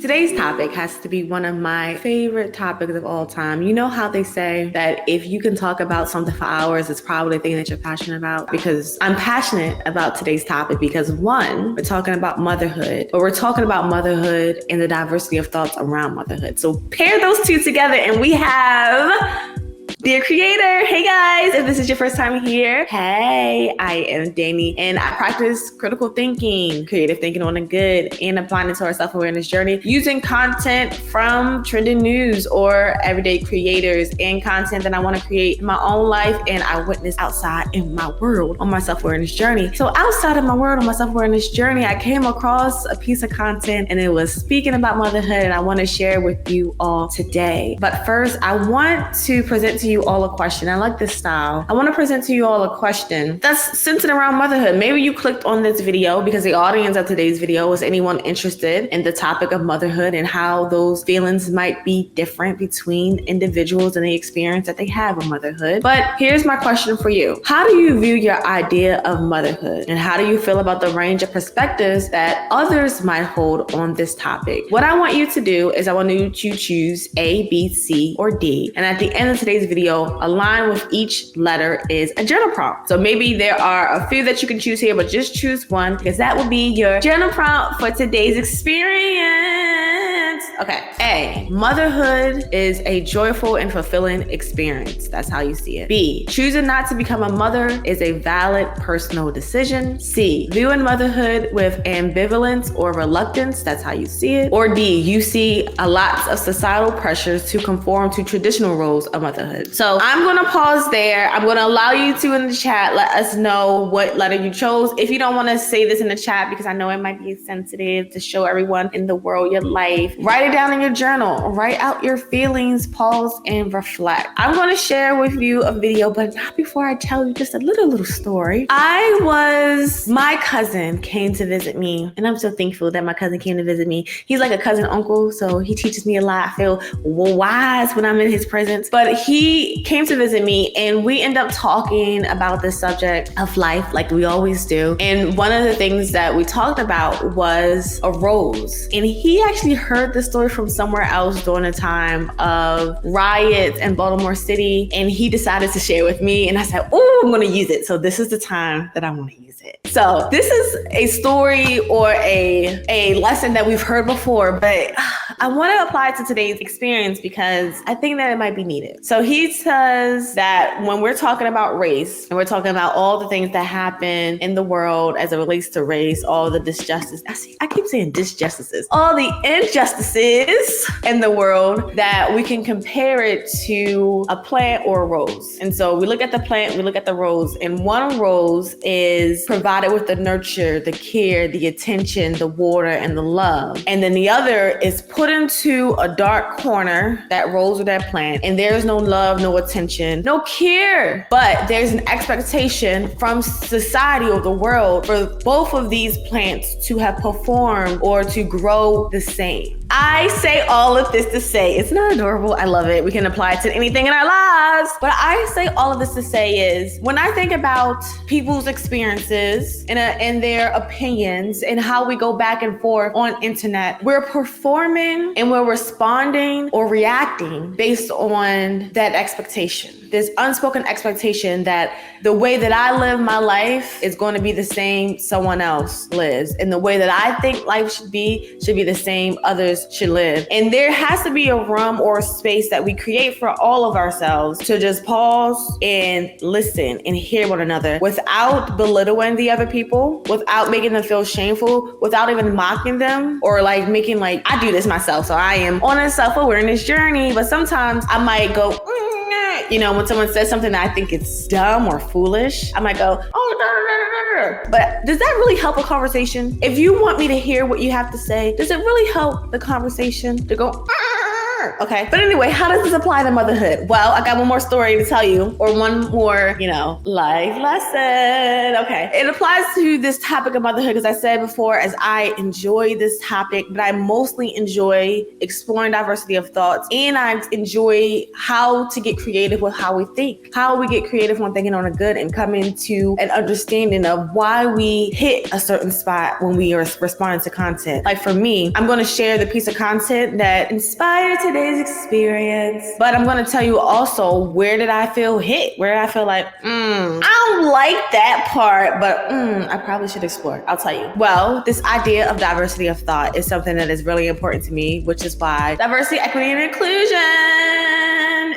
Today's topic has to be one of my favorite topics of all time. You know how they say that if you can talk about something for hours, it's probably the thing that you're passionate about? Because I'm passionate about today's topic because one, we're talking about motherhood, but we're talking about motherhood and the diversity of thoughts around motherhood. So pair those two together and we have Dear Creator. Hey guys, if this is your first time here, hey, I am Danny and I practice critical thinking, creative thinking on the good, and applying it to our self-awareness journey using content from trending news or everyday creators and content that I want to create in my own life and I witness outside in my world on my self-awareness journey. So outside of my world on my self-awareness journey, I came across a piece of content and it was speaking about motherhood and I want to share with you all today. But first, I want to present to you all a question. I like this style. I want to present to you all a question that's centered around motherhood. Maybe you clicked on this video because the audience of today's video was anyone interested in the topic of motherhood and how those feelings might be different between individuals and the experience that they have with motherhood. But here's my question for you. How do you view your idea of motherhood? And how do you feel about the range of perspectives that others might hold on this topic? What I want you to do is I want you to choose A, B, C, or D. And at the end of today's video, a line with each letter is a journal prompt. So maybe there are a few that you can choose here, but just choose one because that will be your journal prompt for today's experience. Okay. A, motherhood is a joyful and fulfilling experience. That's how you see it. B, choosing not to become a mother is a valid personal decision. C, viewing motherhood with ambivalence or reluctance. That's how you see it. Or D, you see a lot of societal pressures to conform to traditional roles of motherhood. So I'm going to pause there. I'm going to allow you to in the chat let us know what letter you chose. If you don't want to say this in the chat because I know it might be sensitive to show everyone in the world your life, write it down in your journal. Write out your feelings, pause, and reflect. I'm going to share with you a video, but not before I tell you just a little story. My cousin came to visit me, and I'm so thankful that my cousin came to visit me. He's like a cousin uncle, so he teaches me a lot. I feel wise when I'm in his presence, but he came to visit me and we end up talking about the subject of life like we always do. And one of the things that we talked about was a rose. And he actually heard the story from somewhere else during a time of riots in Baltimore City. And he decided to share with me. And I said, oh, I'm going to use it. So this is the time that I want to use it. So this is a story or a lesson that we've heard before, but I want to apply it to today's experience because I think that it might be needed. So he says that when we're talking about race and we're talking about all the things that happen in the world as it relates to race, all the disjustice, I keep saying disjustices, all the injustices in the world, that we can compare it to a plant or a rose. And so we look at the plant, we look at the rose, and one rose is provided with the nurture, the care, the attention, the water, and the love. And then the other is put into a dark corner, that rose or that plant, and there's no love, no attention, no care, but there's an expectation from society or the world for both of these plants to have performed or to grow the same. I say all of this to say, it's not adorable, I love it. We can apply it to anything in our lives. But I say all of this to say is, when I think about people's experiences and their opinions and how we go back and forth on internet, we're performing and we're responding or reacting based on that expectation. This unspoken expectation that the way that I live my life is going to be the same someone else lives. And the way that I think life should be the same others should live. And there has to be a room or a space that we create for all of ourselves to just pause and listen and hear one another without belittling the other people, without making them feel shameful, without even mocking them or like making like, I do this myself, so I am on a self-awareness journey. But sometimes I might go, when someone says something that I think it's dumb or foolish, I might go, oh, but does that really help a conversation? If you want me to hear what you have to say, does it really help the conversation to go, work. Okay. But anyway, how does this apply to motherhood? Well, I got one more story to tell you, or one more, life lesson. Okay. It applies to this topic of motherhood because I said before, as I enjoy this topic, but I mostly enjoy exploring diversity of thoughts, and I enjoy how to get creative with how we think, how we get creative when thinking on a good and come into an understanding of why we hit a certain spot when we are responding to content. Like for me, I'm going to share the piece of content that inspired today's experience, but I'm going to tell you also, where did I feel hit? Where I feel like, I don't like that part, but I probably should explore. I'll tell you. Well, this idea of diversity of thought is something that is really important to me, which is why diversity, equity, and inclusion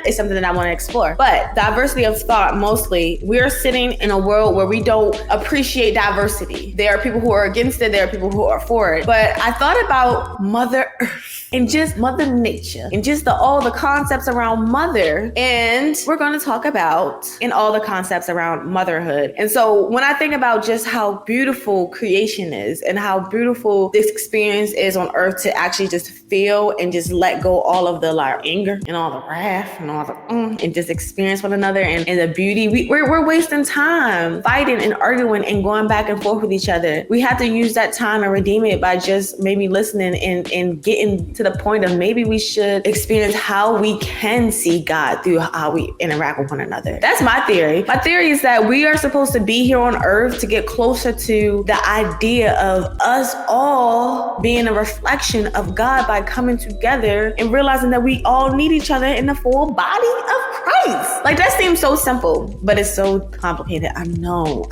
is something that I want to explore. But diversity of thought, mostly, we're sitting in a world where we don't appreciate diversity. There are people who are against it. There are people who are for it. But I thought about Mother Earth and just Mother Nature and just all the concepts around mother. And we're going to talk about all the concepts around motherhood. And so when I think about just how beautiful creation is and how beautiful this experience is on earth, to actually just feel and just let go all of the anger and all the wrath and all the and just experience one another and the beauty. We're wasting time fighting and arguing and going back and forth with each other. We have to use that time and redeem it by just maybe listening and getting to the point of maybe we should experience how we can see God through how we interact with one another. That's my theory. My theory is that we are supposed to be here on earth to get closer to the idea of us all being a reflection of God by coming together and realizing that we all need each other in the full body of Christ. Like, that seems so simple, but it's so complicated. I know.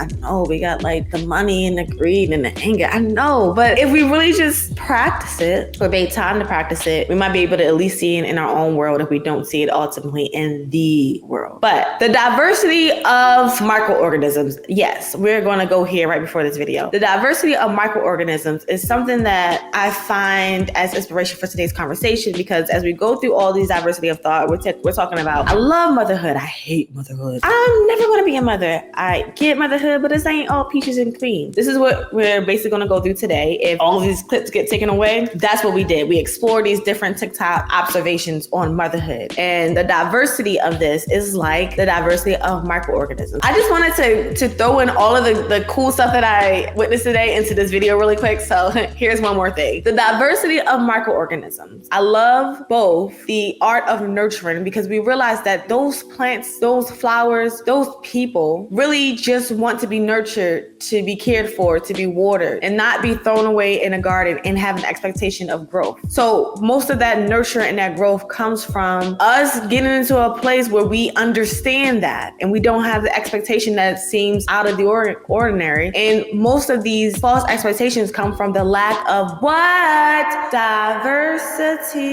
We got the money and the greed and the anger. I know. But if we really just practice it, or make time to practice it, we might be able to at least see it in our own world if we don't see it ultimately in the world. But the diversity of microorganisms, yes, we're going to go here right before this video. The diversity of microorganisms is something that I find as inspiration for today's conversation, because as we go through all these diversity of thought, we're talking about, I love motherhood. I hate motherhood. I'm never going to be a mother. I get motherhood, but this ain't all peaches and cream. This is what we're basically going to go through today. If all of these clips get taken away, that's what we did. We explored these different TikTok observations on motherhood. And the diversity of this is like the diversity of microorganisms. I just wanted to throw in all of the cool stuff that I witnessed today into this video really quick. So here's one more thing. The diversity of microorganisms. I love both the art of nurturing, because we realize that those plants, those flowers, those people really just want to be nurtured, to be cared for, to be watered, and not be thrown away in a garden and have an expectation of growth. So most of that nurture and that growth comes from us getting into a place where we understand that, and we don't have the expectation that seems out of the ordinary. And most of these false expectations come from the lack of what? Diversity.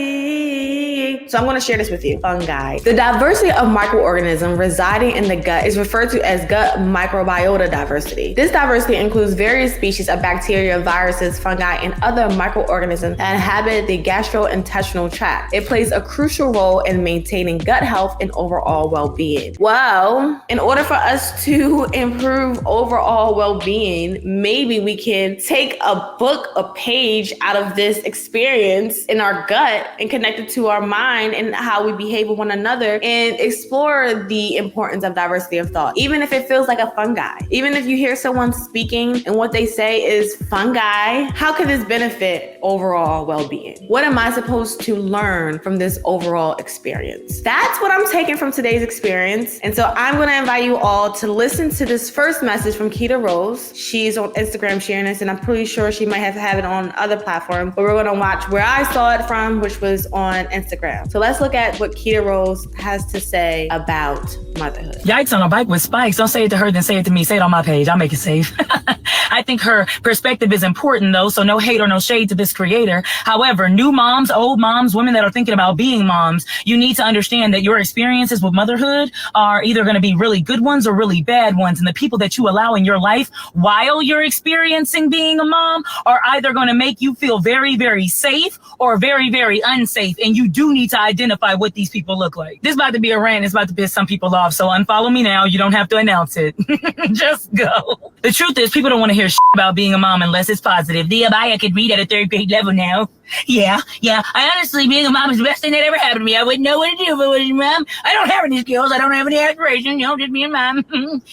So I'm going to share this with you. Fungi. The diversity of microorganisms residing in the gut is referred to as gut microbiota diversity. This diversity includes various species of bacteria, viruses, fungi, and other microorganisms that inhabit the gastrointestinal tract. It plays a crucial role in maintaining gut health and overall well-being. Well, in order for us to improve overall well-being, maybe we can take a book, a page out of this experience in our gut and connect it to our mind and how we behave with one another, and explore the importance of diversity of thought. Even if it feels like a fungi, even if you hear someone speaking and what they say is fungi, how can this benefit overall well-being? What am I supposed to learn from this overall experience? That's what I'm taking from today's experience. And so I'm going to invite you all to listen to this first message from Keita Rose. She's on Instagram sharing this, and I'm pretty sure she might have it on other platforms, but we're going to watch where I saw it from, which was on Instagram. So let's look at what Keita Rose has to say about motherhood. Yikes on a bike with spikes. Don't say it to her, then say it to me. Say it on my page. I'll make it safe. I think her perspective is important, though, so no hate or no shade to this creator. However, new moms, old moms, women that are thinking about being moms, you need to understand that your experiences with motherhood are either going to be really good ones or really bad ones. And the people that you allow in your life while you're experiencing being a mom are either going to make you feel very, very safe or very, very unsafe. And you do need to identify what these people look like. This is about to be a rant. It's about to piss some people off. So unfollow me now. You don't have to announce it. Just go. The truth is, people don't want to hear about being a mom unless it's positive. The Abaya could read at a third grade level now. Yeah. I honestly, being a mom is the best thing that ever happened to me. I wouldn't know what to do if I was a mom. I don't have any skills. I don't have any aspirations. Just being a mom.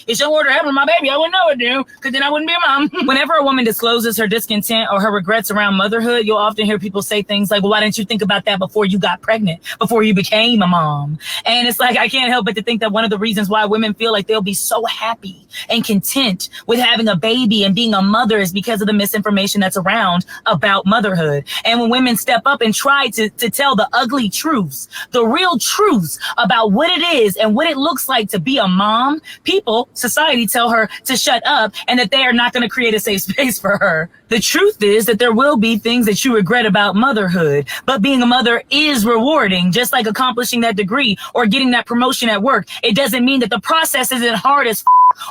If something were to happen to my baby, I wouldn't know what to do, because then I wouldn't be a mom. Whenever a woman discloses her discontent or her regrets around motherhood, you'll often hear people say things like, well, why didn't you think about that before you got pregnant, before you became a mom? And it's like, I can't help but to think that one of the reasons why women feel like they'll be so happy and content with having a baby and being a mother is because of the misinformation that's around about motherhood. And when women step up and try to tell the ugly truths, the real truths about what it is and what it looks like to be a mom, society tell her to shut up and that they are not going to create a safe space for her. The truth is that there will be things that you regret about motherhood, but being a mother is rewarding, just like accomplishing that degree or getting that promotion at work. It doesn't mean that the process isn't hard as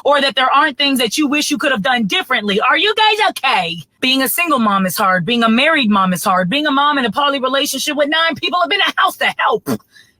or that there aren't things that you wish you could have done differently. Are you guys okay? Being a single mom is hard. Being a married mom is hard. Being a mom in a poly relationship with 9 people up in a house to help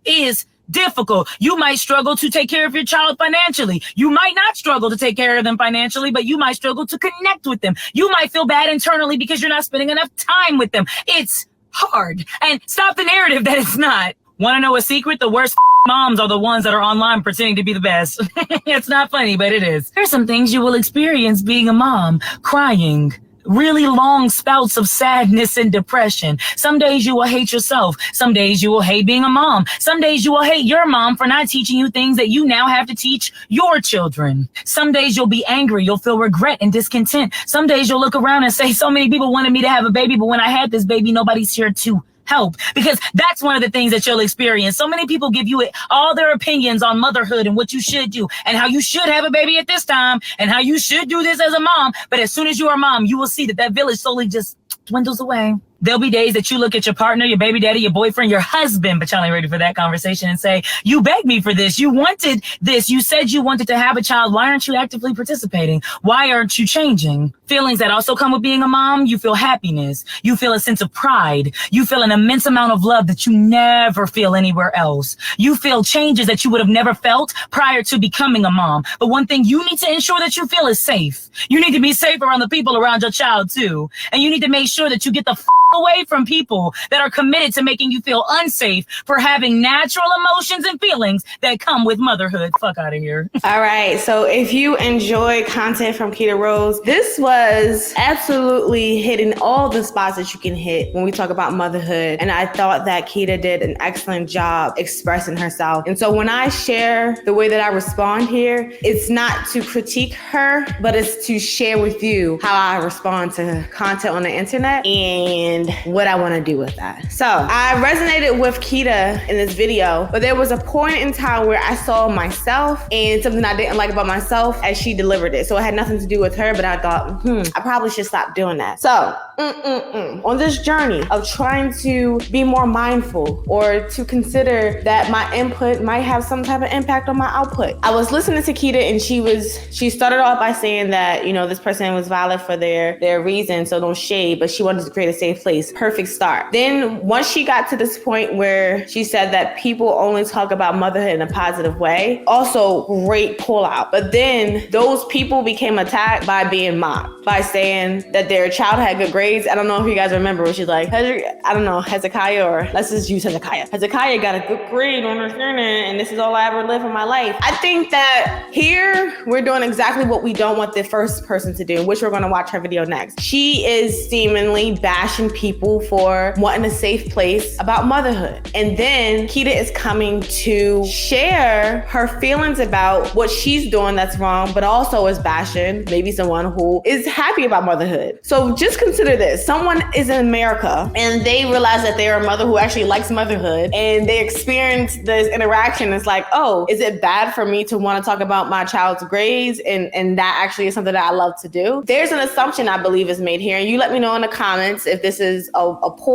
is difficult. You might struggle to take care of your child financially. You might not struggle to take care of them financially, but you might struggle to connect with them. You might feel bad internally because you're not spending enough time with them. It's hard. And stop the narrative that it's not. Want to know a secret? The worst moms are the ones that are online pretending to be the best. It's not funny, but it is. There's some things you will experience being a mom. Crying. Really long spouts of sadness and depression. Some days you will hate yourself. Some days you will hate being a mom. Some days you will hate your mom for not teaching you things that you now have to teach your children. Some days you'll be angry. You'll feel regret and discontent. Some days you'll look around and say, so many people wanted me to have a baby, but when I had this baby, nobody's here to help, because that's one of the things that you'll experience. So many people give you all their opinions on motherhood and what you should do and how you should have a baby at this time and how you should do this as a mom. But as soon as you are a mom, you will see that village slowly just dwindles away. There'll be days that you look at your partner, your baby daddy, your boyfriend, your husband, but y'all ain't ready for that conversation, and say, you begged me for this. You wanted this. You said you wanted to have a child. Why aren't you actively participating? Why aren't you changing? Feelings that also come with being a mom. You feel happiness. You feel a sense of pride. You feel an immense amount of love that you never feel anywhere else. You feel changes that you would have never felt prior to becoming a mom. But one thing you need to ensure that you feel is safe. You need to be safe around the people around your child too. And you need to make sure that you get the away from people that are committed to making you feel unsafe for having natural emotions and feelings that come with motherhood. Fuck out of here. All right. So if you enjoy content from Keita Rose, this was absolutely hitting all the spots that you can hit when we talk about motherhood. And I thought that Keita did an excellent job expressing herself. And so when I share the way that I respond here, it's not to critique her, but it's to share with you how I respond to content on the internet and what I want to do with that. So I resonated with Keita in this video, but there was a point in time where I saw myself and something I didn't like about myself as she delivered it. So it had nothing to do with her, but I thought, I probably should stop doing that. So on this journey of trying to be more mindful or to consider that my input might have some type of impact on my output, I was listening to Keita and she started off by saying that, this person was valid for their reason, so no shade, but she wanted to create a safe place. Perfect start. Then once she got to this point where she said that people only talk about motherhood in a positive way, also great pull out. But then those people became attacked by being mocked, by saying that their child had good grades. I don't know if you guys remember where she's like, Hezekiah, or let's just use Hezekiah. Hezekiah got a good grade on her and this is all I ever lived in my life. I think that here we're doing exactly what we don't want the first person to do, which we're going to watch her video next. She is seemingly bashing people for wanting a safe place about motherhood. And then Keita is coming to share her feelings about what she's doing that's wrong, but also is bashing maybe someone who is happy about motherhood. So just consider this. Someone is in America and they realize that they're a mother who actually likes motherhood, and they experience this interaction. It's like, oh, is it bad for me to want to talk about my child's grades? And that actually is something that I love to do. There's an assumption I believe is made here. And you let me know in the comments if this is a pull,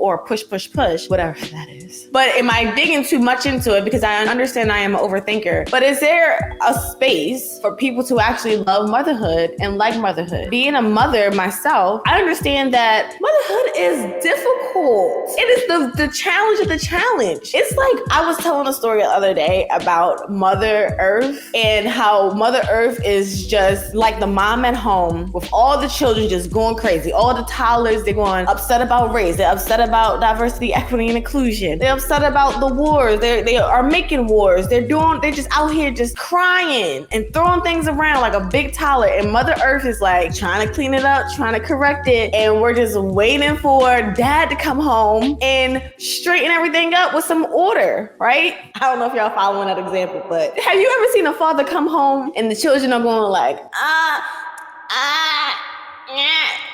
or a push, whatever that is. But am I digging too much into it? Because I understand I am an overthinker. But is there a space for people to actually love motherhood and like motherhood? Being a mother myself, I understand that motherhood is difficult. It is the challenge of the challenge. It's like I was telling a story the other day about Mother Earth and how Mother Earth is just like the mom at home with all the children just going crazy, all the toddlers They're going upset about race. They're upset about diversity, equity, and inclusion. They're upset about the wars. They are making wars. They're just out here just crying and throwing things around like a big toddler. And Mother Earth is like trying to clean it up, trying to correct it. And we're just waiting for dad to come home and straighten everything up with some order, right? I don't know if y'all following that example, but have you ever seen a father come home and the children are going like,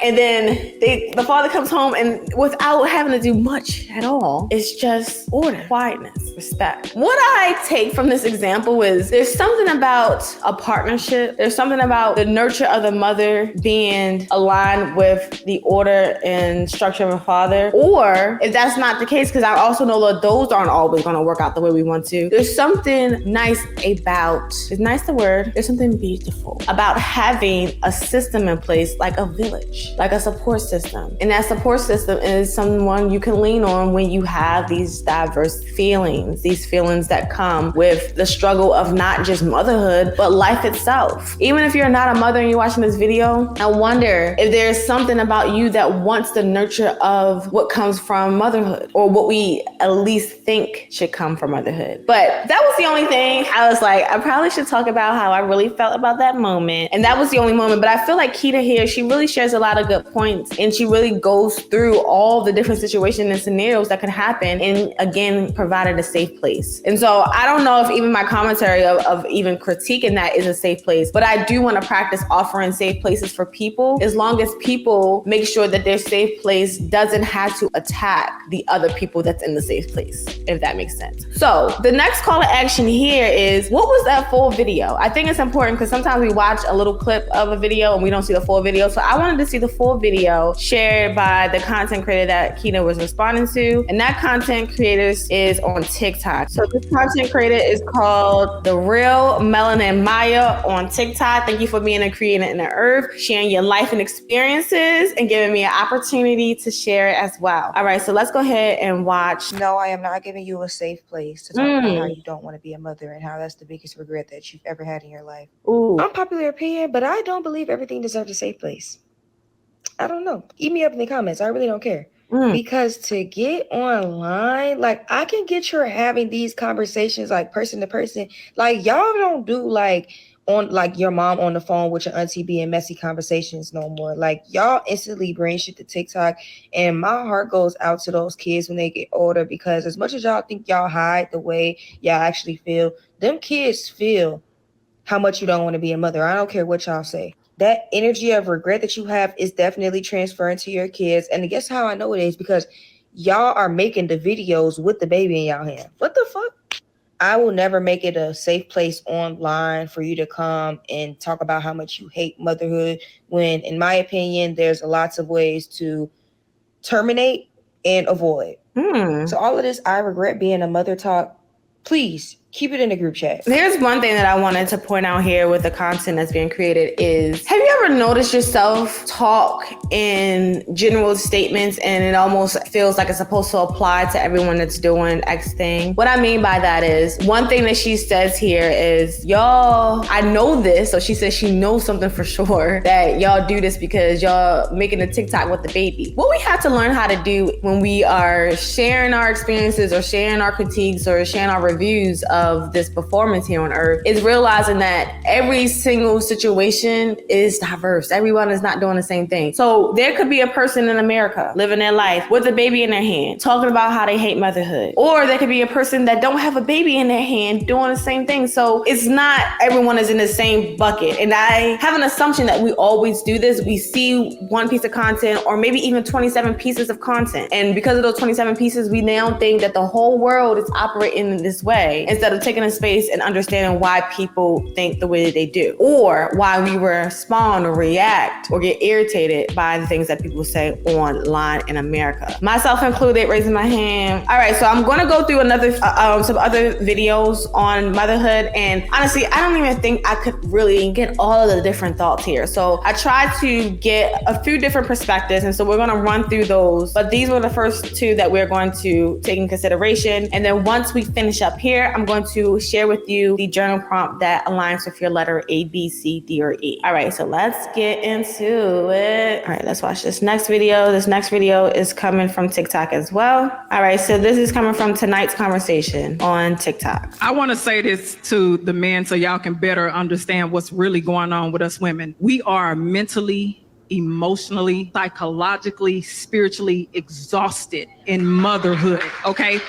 and then the father comes home and without having to do much at all, it's just order, quietness, respect. What I take from this example is there's something about a partnership. There's something about the nurture of the mother being aligned with the order and structure of a father. Or if that's not the case, because I also know that those aren't always going to work out the way we want to. There's something nice about, is nice the word? There's something beautiful about having a system in place like a village, like a support system. And that support system is someone you can lean on when you have these diverse feelings, these feelings that come with the struggle of not just motherhood, but life itself. Even if you're not a mother and you're watching this video, I wonder if there's something about you that wants the nurture of what comes from motherhood, or what we at least think should come from motherhood. But that was the only thing. I was like, I probably should talk about how I really felt about that moment. And that was the only moment. But I feel like Keita here, she really shares a lot of good points, and she really goes through all the different situations and scenarios that could happen, and again provided a safe place. And so I don't know if even my commentary of even critiquing that is a safe place, but I do want to practice offering safe places for people, as long as people make sure that their safe place doesn't have to attack the other people that's in the safe place, if that makes sense. So the next call to action here is, what was that full video? I think it's important because sometimes we watch a little clip of a video and we don't see the full video. So I wanted to see the full video shared by the content creator that Keita was responding to. And that content creator is on TikTok. So this content creator is called The Real Melanin Maya on TikTok. Thank you for being a creator in the earth, sharing your life and experiences, and giving me an opportunity to share it as well. All right, so let's go ahead and watch. No, I am not giving you a safe place to talk about how you don't want to be a mother and how that's the biggest regret that you've ever had in your life. Ooh. Unpopular opinion, but I don't believe everything deserves a safe place. I don't know. Eat me up in the comments. I really don't care. Because to get online, like, I can get you're having these conversations like person to person. Like, y'all don't do like on like your mom on the phone with your auntie being messy conversations no more. Like, y'all instantly bring shit to TikTok, and my heart goes out to those kids when they get older, because as much as y'all think y'all hide the way y'all actually feel, them kids feel how much you don't want to be a mother. I don't care what y'all say. That energy of regret that you have is definitely transferring to your kids. And guess how I know it is? Because y'all are making the videos with the baby in y'all hand. What the fuck? I will never make it a safe place online for you to come and talk about how much you hate motherhood, when, in my opinion, there's lots of ways to terminate and avoid. So all of this I regret being a mother talk, please keep it in the group chat. There's one thing that I wanted to point out here with the content that's being created is, have you ever noticed yourself talk in general statements and it almost feels like it's supposed to apply to everyone that's doing X thing? What I mean by that is, one thing that she says here is, y'all, I know this. So she says she knows something for sure, that y'all do this because y'all making a TikTok with the baby. What we have to learn how to do when we are sharing our experiences or sharing our critiques or sharing our reviews of this performance here on earth is realizing that every single situation is diverse. Everyone is not doing the same thing. So there could be a person in America living their life with a baby in their hand, talking about how they hate motherhood. Or there could be a person that don't have a baby in their hand doing the same thing. So it's not everyone is in the same bucket. And I have an assumption that we always do this. We see one piece of content or maybe even 27 pieces of content. And because of those 27 pieces, we now think that the whole world is operating in this way, instead of taking a space and understanding why people think the way that they do, or why we respond or react or get irritated by the things that people say online in America. Myself included, raising my hand. All right, so I'm going to go through some other videos on motherhood, and honestly, I don't even think I could really get all of the different thoughts here. So I tried to get a few different perspectives, and so we're going to run through those, but these were the first two that we're going to take in consideration. And then once we finish up here, I'm going going to share with you the journal prompt that aligns with your letter A, B, C, D, or E. All right, so let's get into it. All right, let's watch this next video. This next video is coming from TikTok as well. All right, so this is coming from tonight's conversation on TikTok. I want to say this to the men so y'all can better understand what's really going on with us women. We are mentally, emotionally, psychologically, spiritually exhausted in motherhood, okay?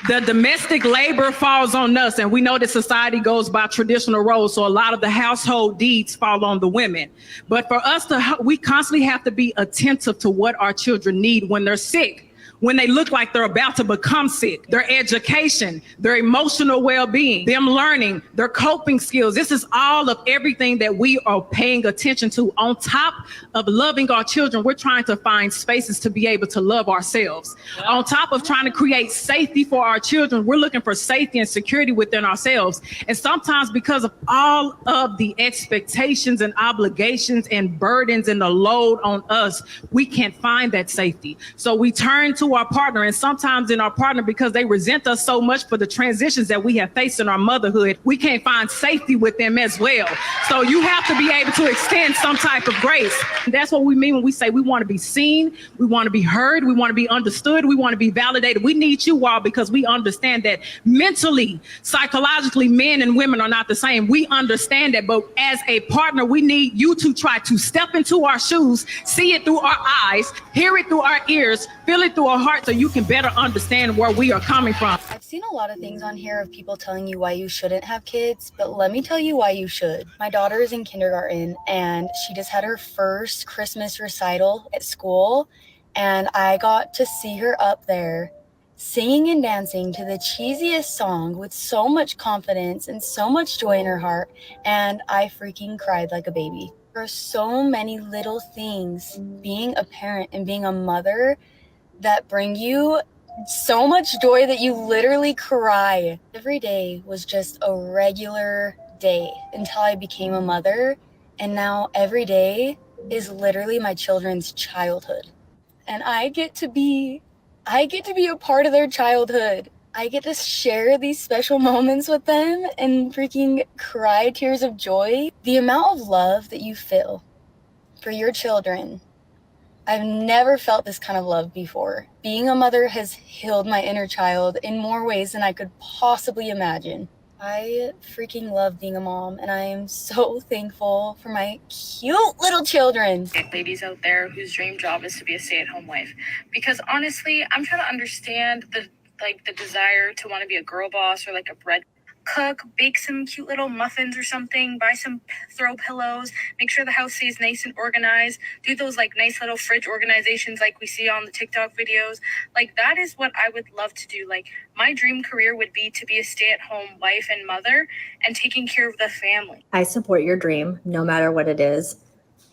The domestic labor falls on us, and we know that society goes by traditional roles, so a lot of the household deeds fall on the women. But for us we constantly have to be attentive to what our children need when they're sick, when they look like they're about to become sick, their education, their emotional well-being, them learning, their coping skills. This is all of everything that we are paying attention to. On top of loving our children, we're trying to find spaces to be able to love ourselves. On top of trying to create safety for our children, we're looking for safety and security within ourselves. And sometimes because of all of the expectations and obligations and burdens and the load on us, we can't find that safety. So we turn to our partner, and sometimes in our partner, because they resent us so much for the transitions that we have faced in our motherhood, we can't find safety with them as well. So you have to be able to extend some type of grace. And that's what we mean when we say we want to be seen, we want to be heard, we want to be understood, we want to be validated. We need you all because we understand that mentally, psychologically, men and women are not the same. We understand that, but as a partner, we need you to try to step into our shoes, see it through our eyes, hear it through our ears, feel it through our heart, so you can better understand where we are coming from. I've seen a lot of things on here of people telling you why you shouldn't have kids, but let me tell you why you should. My daughter is in kindergarten and she just had her first Christmas recital at school, and I got to see her up there singing and dancing to the cheesiest song with so much confidence and so much joy in her heart, and I freaking cried like a baby. There are so many little things being a parent and being a mother that bring you so much joy that you literally cry. Every day was just a regular day until I became a mother, and now every day is literally my children's childhood. And I get to be a part of their childhood. I get to share these special moments with them and freaking cry tears of joy. The amount of love that you feel for your children, I've never felt this kind of love before. Being a mother has healed my inner child in more ways than I could possibly imagine. I freaking love being a mom, and I am so thankful for my cute little children. Ladies out there whose dream job is to be a stay-at-home wife. Because honestly, I'm trying to understand the desire to want to be a girl boss or like a bread cook, bake some cute little muffins or something, buy some throw pillows, make sure the house stays nice and organized, do those like nice little fridge organizations like we see on the TikTok videos. Like that is what I would love to do. Like my dream career would be to be a stay-at-home wife and mother and taking care of the family. I support your dream, no matter what it is,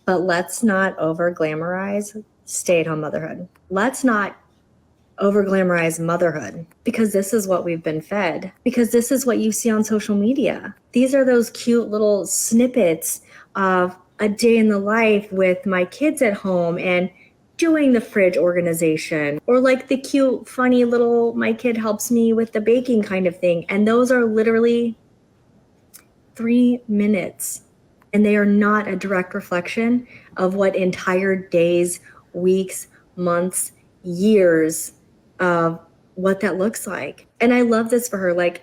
but let's not over glamorize stay-at-home motherhood. Let's not over glamorize motherhood, because this is what we've been fed, because this is what you see on social media. These are those cute little snippets of a day in the life with my kids at home and doing the fridge organization, or like the cute, funny little, my kid helps me with the baking kind of thing. And those are literally 3 minutes, and they are not a direct reflection of what entire days, weeks, months, years of what that looks like. And I love this for her. Like,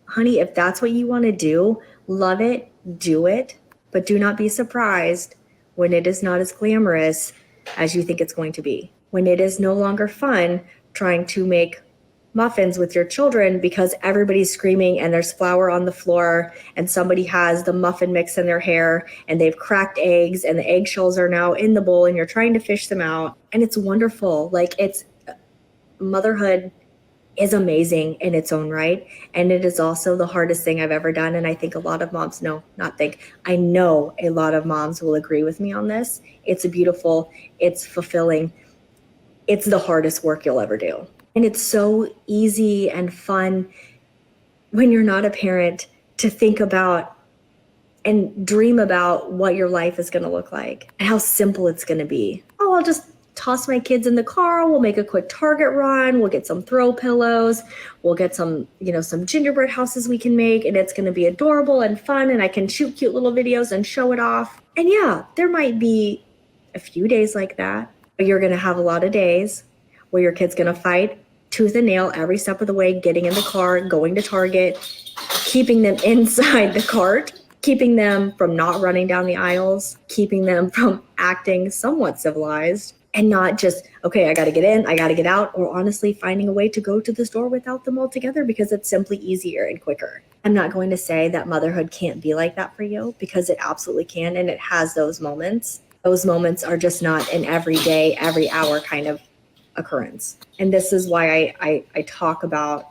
honey, if that's what you want to do, love it, do it, but do not be surprised when it is not as glamorous as you think it's going to be. When it is no longer fun trying to make muffins with your children because everybody's screaming and there's flour on the floor and somebody has the muffin mix in their hair and they've cracked eggs and the eggshells are now in the bowl and you're trying to fish them out. And it's wonderful. Like, it's motherhood is amazing in its own right. And it is also the hardest thing I've ever done. And I think a lot of moms, I know a lot of moms will agree with me on this. It's beautiful, it's fulfilling. It's the hardest work you'll ever do. And it's so easy and fun when you're not a parent to think about and dream about what your life is going to look like and how simple it's going to be. Oh, I'll just toss my kids in the car. We'll make a quick Target run. We'll get some throw pillows. We'll get some, some gingerbread houses we can make, and it's going to be adorable and fun. And I can shoot cute little videos and show it off. And yeah, there might be a few days like that, but you're going to have a lot of days where your kid's going to fight tooth and nail every step of the way, getting in the car, going to Target, keeping them inside the cart, keeping them from not running down the aisles, keeping them from acting somewhat civilized, and not just, okay, I got to get in, I got to get out, or honestly finding a way to go to the store without them altogether because it's simply easier and quicker. I'm not going to say that motherhood can't be like that for you, because it absolutely can, and it has those moments. Those moments are just not an every day, every hour kind of occurrence. And this is why I talk about,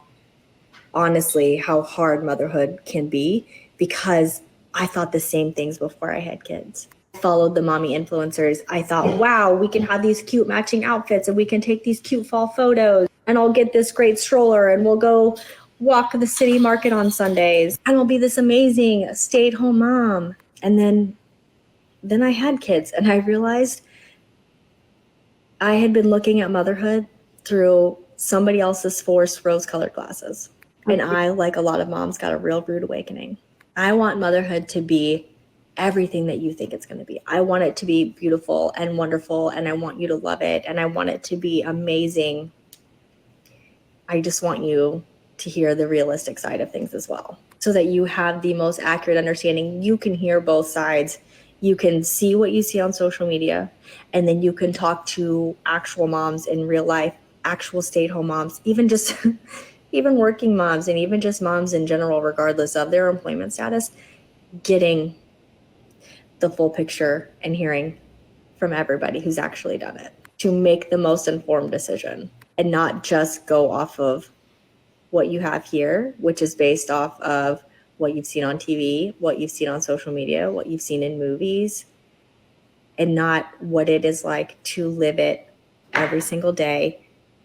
honestly, how hard motherhood can be, because I thought the same things before I had kids. I followed the mommy influencers. I thought, wow, we can have these cute matching outfits and we can take these cute fall photos, and I'll get this great stroller and we'll go walk the city market on Sundays and I'll be this amazing stay-at-home mom. And then I had kids and I realized I had been looking at motherhood through somebody else's forced rose-colored glasses. And I, like a lot of moms, got a real rude awakening. I want motherhood to be everything that you think it's going to be. I want it to be beautiful and wonderful, and I want you to love it, and I want it to be amazing. I just want you to hear the realistic side of things as well, so that you have the most accurate understanding. You can hear both sides. You can see what you see on social media, and then you can talk to actual moms in real life, actual stay-at-home moms, even just even working moms, and even just moms in general, regardless of their employment status, getting the full picture and hearing from everybody who's actually done it to make the most informed decision, and not just go off of what you have here, which is based off of what you've seen on TV, what you've seen on social media, what you've seen in movies, and not what it is like to live it every single day,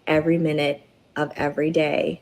every minute of every day,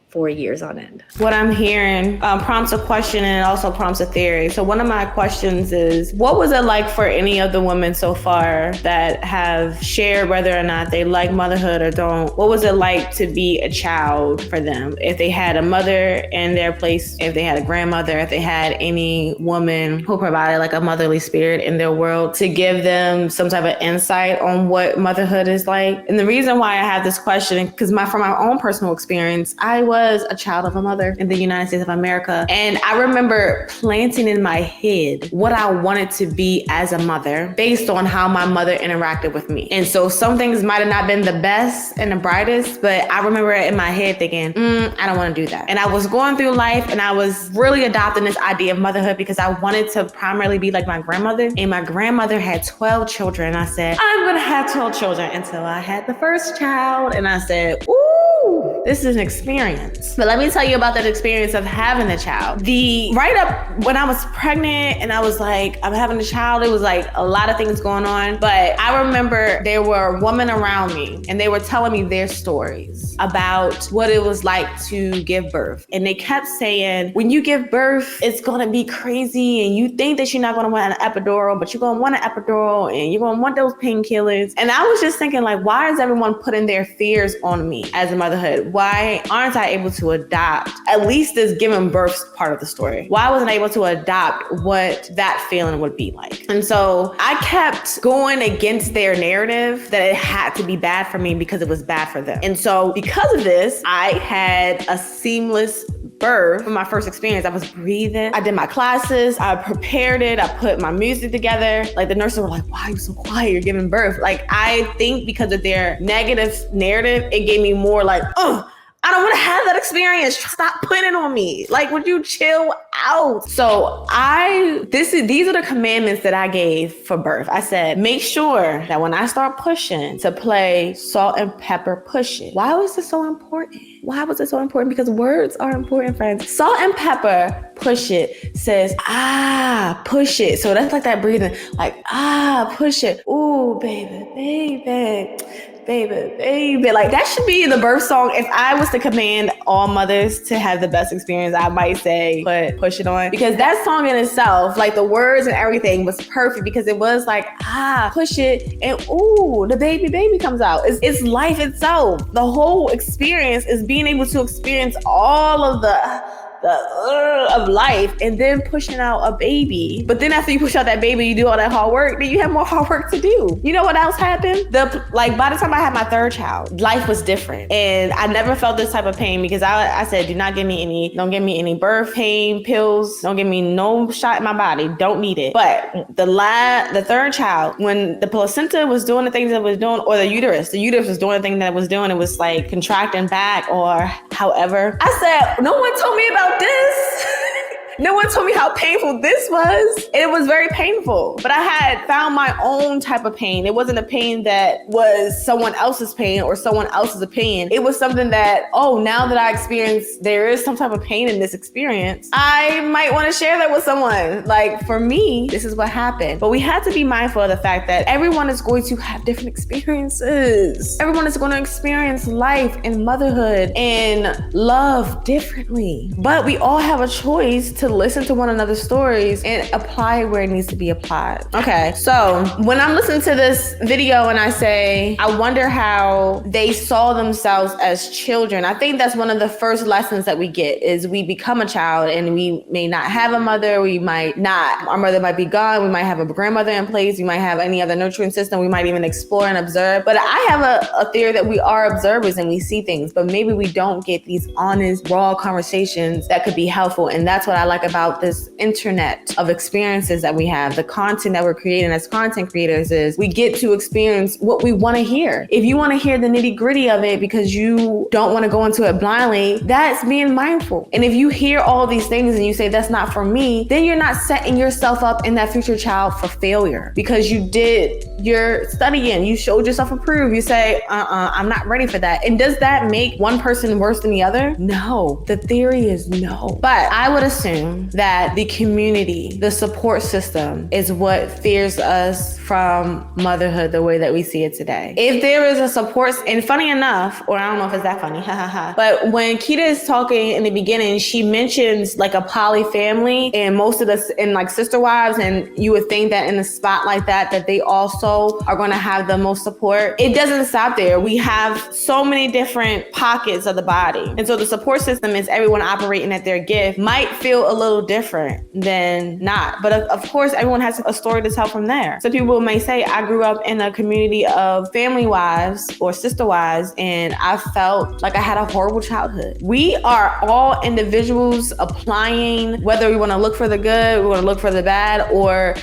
for years on end. What I'm hearing prompts a question, and it also prompts a theory. So one of my questions is, what was it like for any of the women so far that have shared whether or not they like motherhood or don't? What was it like to be a child for them? If they had a mother in their place, if they had a grandmother, if they had any woman who provided like a motherly spirit in their world to give them some type of insight on what motherhood is like. And the reason why I have this question, because from my own personal experience, I was a child of a mother in the United States of America. And I remember planting in my head what I wanted to be as a mother based on how my mother interacted with me. And so some things might have not been the best and the brightest, but I remember in my head thinking, I don't want to do that. And I was going through life and I was really adopting this idea of motherhood because I wanted to primarily be like my grandmother. And my grandmother had 12 children. I said, I'm going to have 12 children until I had the first child. And I said, ooh, this is an experience. But let me tell you about that experience of having a child. Right up when I was pregnant and I was like, I'm having a child, it was like a lot of things going on. But I remember there were women around me and they were telling me their stories about what it was like to give birth. And they kept saying, when you give birth, it's going to be crazy. And you think that you're not going to want an epidural, but you're going to want an epidural and you're going to want those painkillers. And I was just thinking, like, why is everyone putting their fears on me as a motherhood? Why aren't I able to adopt at least this giving birth part of the story? Why wasn't I able to adopt what that feeling would be like? And so I kept going against their narrative that it had to be bad for me because it was bad for them. And so because of this, I had a seamless birth. For my first experience, I was breathing. I did my classes. I prepared it. I put my music together. Like the nurses were like, why are you so quiet? You're giving birth. Like I think because of their negative narrative, it gave me more like, I don't want to have that experience. Stop putting it on me. Like, would you chill out? So these are the commandments that I gave for birth. I said, make sure that when I start pushing to play salt and pepper, push it. Why was this so important? Why was it so important? Because words are important, friends. Salt and Pepper, Push It, says, push it. So that's like that breathing, like, push it. Ooh, baby. Like, that should be the birth song. If I was to command all mothers to have the best experience, I might say push it on. Because that song in itself, like the words and everything was perfect, because it was like, push it, and ooh, the baby comes out. It's life itself. The whole experience is being able to experience all of of life, and then pushing out a baby. But then after you push out that baby, you do all that hard work, then you have more hard work to do. You know what else happened? By the time I had my third child, life was different. And I never felt this type of pain, because I said, don't give me any birth pain pills. Don't give me no shot in my body. Don't need it. But the third child, when the placenta was doing the things that it was doing, or the uterus was doing the thing that it was doing, it was like contracting back or however. I said, no one told me about this. No one told me how painful this was. It was very painful, but I had found my own type of pain. It wasn't a pain that was someone else's pain or someone else's opinion. It was something that, now that I experienced, there is some type of pain in this experience, I might want to share that with someone. Like, for me, this is what happened. But we have to be mindful of the fact that everyone is going to have different experiences. Everyone is going to experience life and motherhood and love differently. But we all have a choice to listen to one another's stories and apply where it needs to be applied. Okay, so when I'm listening to this video and I say, I wonder how they saw themselves as children, I think that's one of the first lessons that we get, is we become a child and we may not have a mother, our mother might be gone, we might have a grandmother in place, we might have any other nurturing system, we might even explore and observe. But I have a theory that we are observers and we see things, but maybe we don't get these honest, raw conversations that could be helpful. And that's what I like about this internet of experiences that we have. The content that we're creating as content creators is we get to experience what we want to hear. If you want to hear the nitty gritty of it because you don't want to go into it blindly, that's being mindful. And if you hear all these things and you say, that's not for me, then you're not setting yourself up in that future child for failure, because you did your studying, you showed yourself approved. You say, I'm not ready for that. And does that make one person worse than the other? No. The theory is no. But I would assume that the community, the support system, is what fears us from motherhood the way that we see it today. If there is a support, and funny enough, or I don't know if it's that funny, but when Keita is talking in the beginning, she mentions like a poly family and most of the, and like sister wives, and you would think that in a spot like that they also are going to have the most support. It doesn't stop there. We have so many different pockets of the body. And so the support system is everyone operating at their gift. Might feel a little different than not. But of course, everyone has a story to tell from there. So people may say, I grew up in a community of family wives or sister wives, and I felt like I had a horrible childhood. We are all individuals applying, whether we want to look for the good, we want to look for the bad, or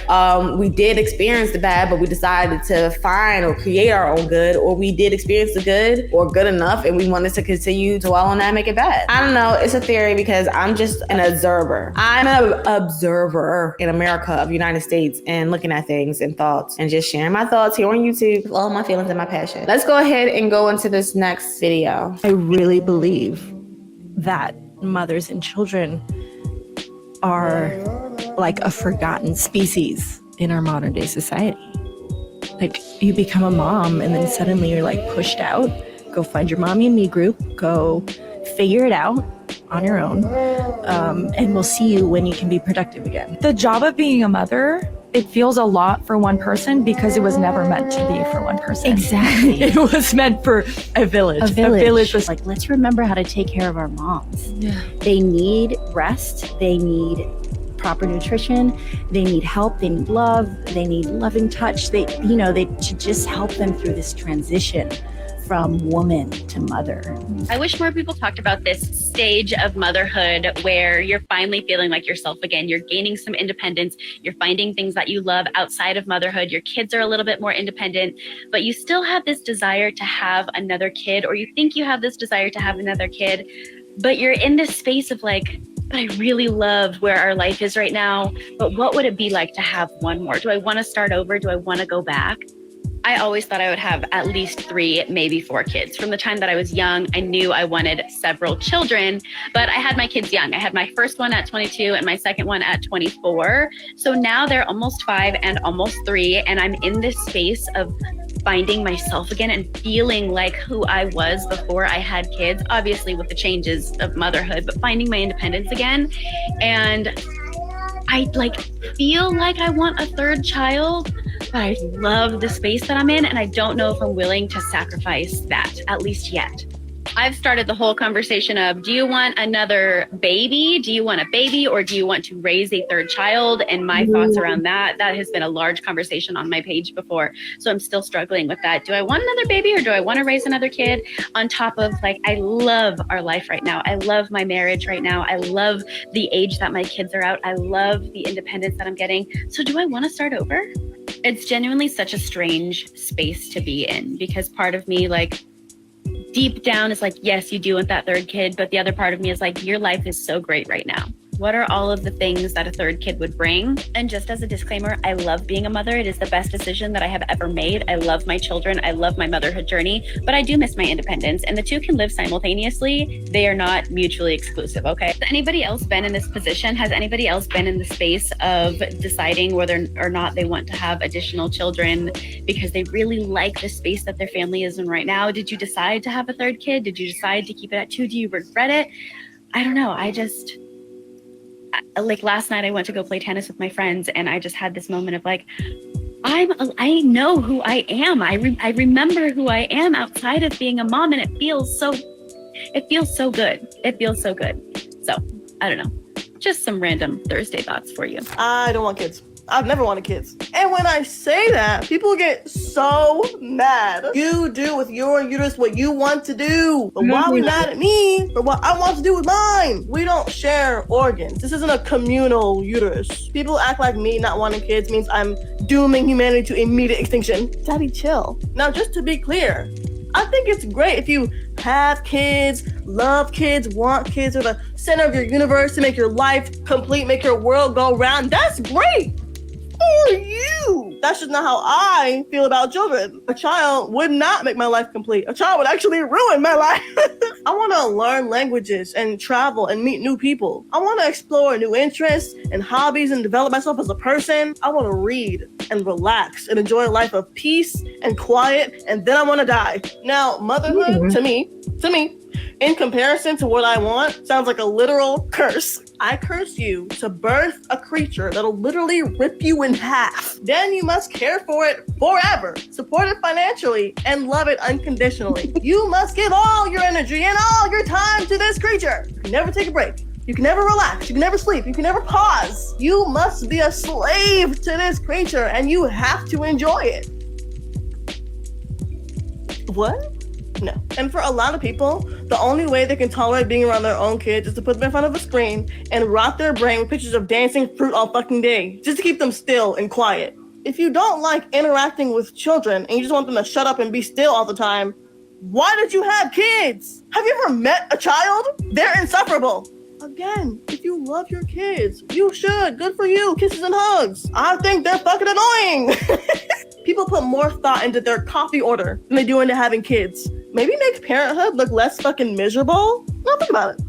we did experience the bad, but we decided to find or create our own good, or we did experience the good or good enough and we wanted to continue to dwell on that and make it bad. I don't know. It's a theory, because I'm just an observer. I'm an observer in America of the United States and looking at things and thoughts and just sharing my thoughts here on YouTube with all my feelings and my passion. Let's go ahead and go into this next video. I really believe that mothers and children are like a forgotten species in our modern day society. Like, you become a mom and then suddenly you're like pushed out. Go find your mommy and me group. Go figure it out on your own. And we'll see you when you can be productive again. The job of being a mother, it feels a lot for one person because it was never meant to be for one person. Exactly. It was meant for a village. A village was like, let's remember how to take care of our moms. Yeah. They need rest. They need proper nutrition. They need help. They need love. They need loving touch. They to just help them through this transition from woman to mother. I wish more people talked about this stage of motherhood where you're finally feeling like yourself again. You're gaining some independence. You're finding things that you love outside of motherhood. Your kids are a little bit more independent, but you still have this desire to have another kid, or you think you have this desire to have another kid, but you're in this space of like, but I really love where our life is right now, but what would it be like to have one more? Do I want to start over? Do I want to go back? I always thought I would have at least 3, maybe 4 kids. From the time that I was young, I knew I wanted several children, but I had my kids young. I had my first one at 22 and my second one at 24. So now they're almost 5 and almost 3. And I'm in this space of finding myself again and feeling like who I was before I had kids, obviously with the changes of motherhood, but finding my independence again. And I feel like I want a 3rd child, but I love the space that I'm in, and I don't know if I'm willing to sacrifice that, at least yet. I've started the whole conversation of, do you want another baby? Do you want a baby, or do you want to raise a 3rd child? And my thoughts around that has been a large conversation on my page before. So I'm still struggling with that. Do I want another baby, or do I want to raise another kid? On top of I love our life right now. I love my marriage right now. I love the age that my kids are out. I love the independence that I'm getting. So do I want to start over? It's genuinely such a strange space to be in, because part of me deep down is yes, you do want that 3rd kid. But the other part of me is your life is so great right now. What are all of the things that a 3rd kid would bring? And just as a disclaimer, I love being a mother. It is the best decision that I have ever made. I love my children. I love my motherhood journey, but I do miss my independence, and the two can live simultaneously. They are not mutually exclusive, okay? Has anybody else been in this position? Has anybody else been in the space of deciding whether or not they want to have additional children because they really like the space that their family is in right now? Did you decide to have a 3rd kid? Did you decide to keep it at 2? Do you regret it? I don't know. Last night I went to go play tennis with my friends, and I just had this moment of I know who I am. I remember who I am outside of being a mom, and it feels so good. It feels so good. So I don't know. Just some random Thursday thoughts for you. I don't want kids. I've never wanted kids. And when I say that, people get so mad. You do with your uterus what you want to do. But why are we mad at me for what I want to do with mine? We don't share organs. This isn't a communal uterus. People act like me not wanting kids means I'm dooming humanity to immediate extinction. Daddy, chill. Now, just to be clear, I think it's great if you have kids, love kids, want kids, are the center of your universe to make your life complete, make your world go round. That's great. For you. That's just not how I feel about children. A child would not make my life complete. A child would actually ruin my life. I want to learn languages and travel and meet new people. I want to explore new interests and hobbies and develop myself as a person. I want to read and relax and enjoy a life of peace and quiet, and then I want to die. Now, motherhood to me, in comparison to what I want, sounds like a literal curse. I curse you to birth a creature that'll literally rip you in half. Then you must care for it forever, support it financially, and love it unconditionally. You must give all your energy and all your time to this creature. You can never take a break. You can never relax. You can never sleep. You can never pause. You must be a slave to this creature, and you have to enjoy it. What? No. And for a lot of people, the only way they can tolerate being around their own kids is to put them in front of a screen and rot their brain with pictures of dancing fruit all fucking day, just to keep them still and quiet. If you don't like interacting with children and you just want them to shut up and be still all the time, why did you have kids? Have you ever met a child? They're insufferable. Again, if you love your kids, you should. Good for you. Kisses and hugs. I think they're fucking annoying. People put more thought into their coffee order than they do into having kids. Maybe make parenthood look less fucking miserable. No, think about it.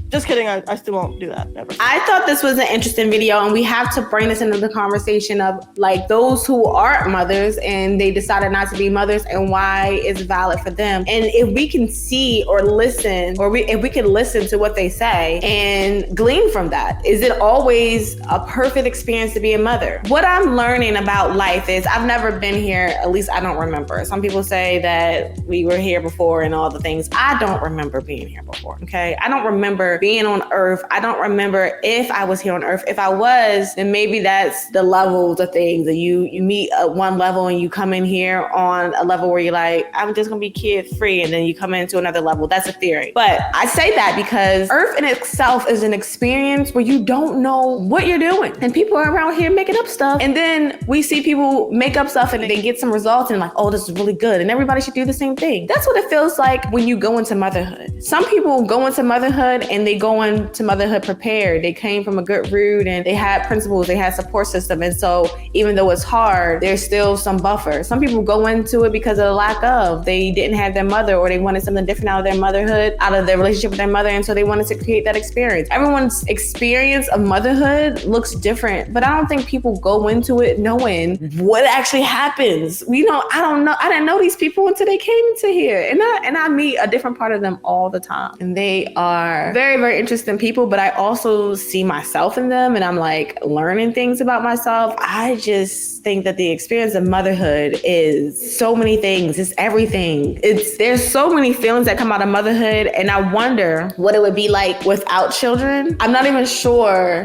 Just kidding, I still won't do that, ever. I thought this was an interesting video, and we have to bring this into the conversation of those who aren't mothers and they decided not to be mothers and why it's valid for them. And if we can see or listen, if we can listen to what they say and glean from that, is it always a perfect experience to be a mother? What I'm learning about life is I've never been here, at least I don't remember. Some people say that we were here before and all the things. I don't remember being here before, okay? I don't remember being on earth. I don't remember if I was here on earth. If I was, then maybe that's the levels of things that you meet at one level and you come in here on a level where you're like, I'm just gonna be kid free, and then you come into another level. That's a theory. But I say that because earth in itself is an experience where you don't know what you're doing. And people are around here making up stuff. And then we see people make up stuff and they get some results and like, oh, this is really good. And everybody should do the same thing. That's what it feels like when you go into motherhood. Some people go into motherhood and they they go into motherhood prepared. They came from a good root and they had principles, they had support system. And so even though it's hard, there's still some buffer. Some people go into it because of the lack of, they didn't have their mother, or they wanted something different out of their motherhood, out of their relationship with their mother. And so they wanted to create that experience. Everyone's experience of motherhood looks different, but I don't think people go into it knowing what actually happens. I don't know. I didn't know these people until they came into here. And I meet a different part of them all the time. And they are very, very interesting people, but I also see myself in them, and I'm like learning things about myself. I just think that the experience of motherhood is so many things. It's everything. There's so many feelings that come out of motherhood, and I wonder what it would be like without children. I'm not even sure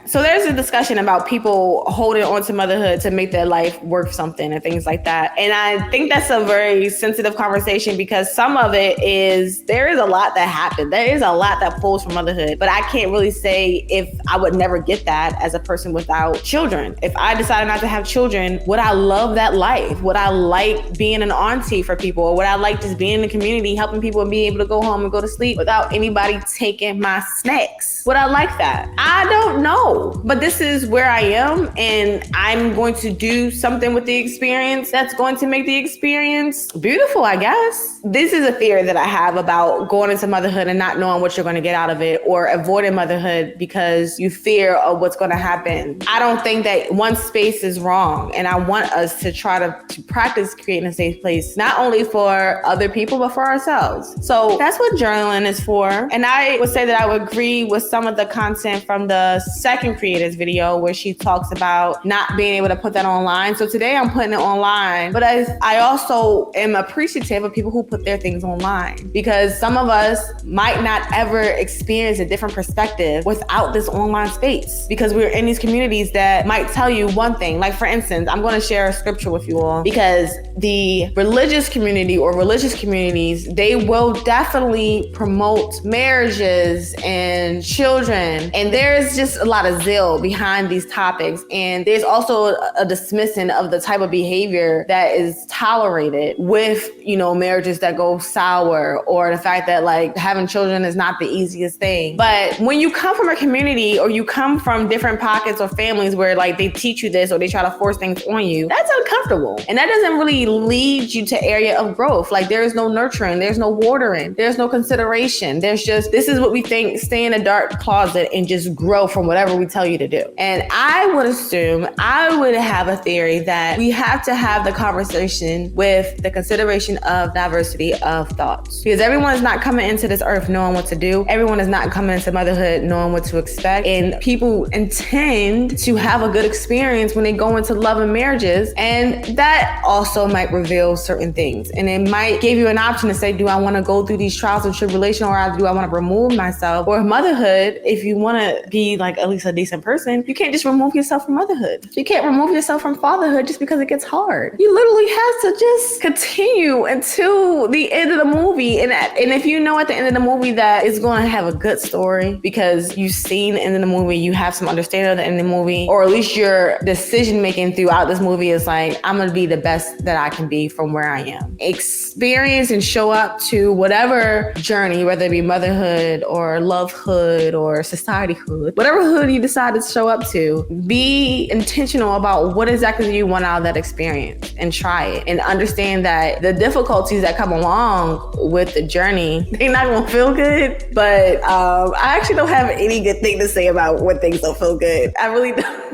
so there's a discussion about people holding on to motherhood to make their life worth something and things like that. And I think that's a very sensitive conversation, because some of it is, there is a lot that happened. There is a lot that pulls from motherhood, but I can't really say if I would never get that as a person without children. If I decided not to have children, would I love that life? Would I like being an auntie for people? Or would I like just being in the community, helping people and being able to go home and go to sleep without anybody taking my snacks? Would I like that? I don't know, but this is where I am, and I'm going to do something with the experience that's going to make the experience beautiful, I guess. This is a theory that I have about going into motherhood and not knowing what you're going to get out of it, or avoiding motherhood because you fear of what's going to happen. I don't think that one space is wrong, and I want us to try to practice creating a safe place, not only for other people, but for ourselves. So that's what journaling is for. And I would say that I would agree with some of the content from the second creator's video, where she talks about not being able to put that online. So today I'm putting it online, but I also am appreciative of people who put their things online, because some of us might not ever experience a different perspective without this online space, because we're in these communities that might tell you one thing. Like, for instance, I'm going to share a scripture with you all, because the religious community or religious communities, they will definitely promote marriages and children. And there's just a lot of zeal behind these topics. And there's also a dismissing of the type of behavior that is tolerated with, marriages that go sour, or the fact that like having children is not the easiest thing. But when you come from a community, or you come from different pockets or families where like they teach you this, or they try to force things on you, that's uncomfortable. And that doesn't really lead you to area of growth. Like, there is no nurturing, there's no watering, there's no consideration. There's just, this is what we think, stay in a dark closet and just grow from whatever we tell you to do. And I would assume, I would have a theory that we have to have the conversation with the consideration of diversity of thoughts, because everyone is not coming into this earth knowing what to do. Everyone is not coming into motherhood knowing what to expect. And people intend to have a good experience when they go into love and marriages. And that also might reveal certain things. And it might give you an option to say, do I want to go through these trials and tribulation, or do I want to remove myself? Or motherhood, if you want to be like at least a decent person, you can't just remove yourself from motherhood. You can't remove yourself from fatherhood just because it gets hard. You literally have to just continue until the end of the movie. And if you know at the end of the movie that it's going to have a good story, because you've seen the end of the movie, you have some understanding of the end of the movie, or at least your decision making throughout this movie is like, I'm going to be the best that I can be from where I am. Experience and show up to whatever journey, whether it be motherhood or lovehood or societyhood, whatever hood you decide to show up to, be intentional about what exactly you want out of that experience, and try it, and understand that the difficulties that come along with the journey, they're not going to feel good. But I actually don't have any good thing to say about when things don't feel good. I really don't.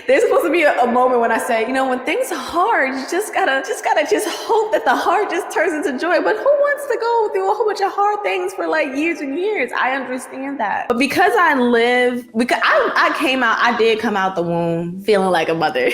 There's supposed to be a moment when I say, when things are hard, you just gotta hope that the hard just turns into joy. But who wants to go through a whole bunch of hard things for like years and years? I understand that. But because I did come out the womb feeling like a mother.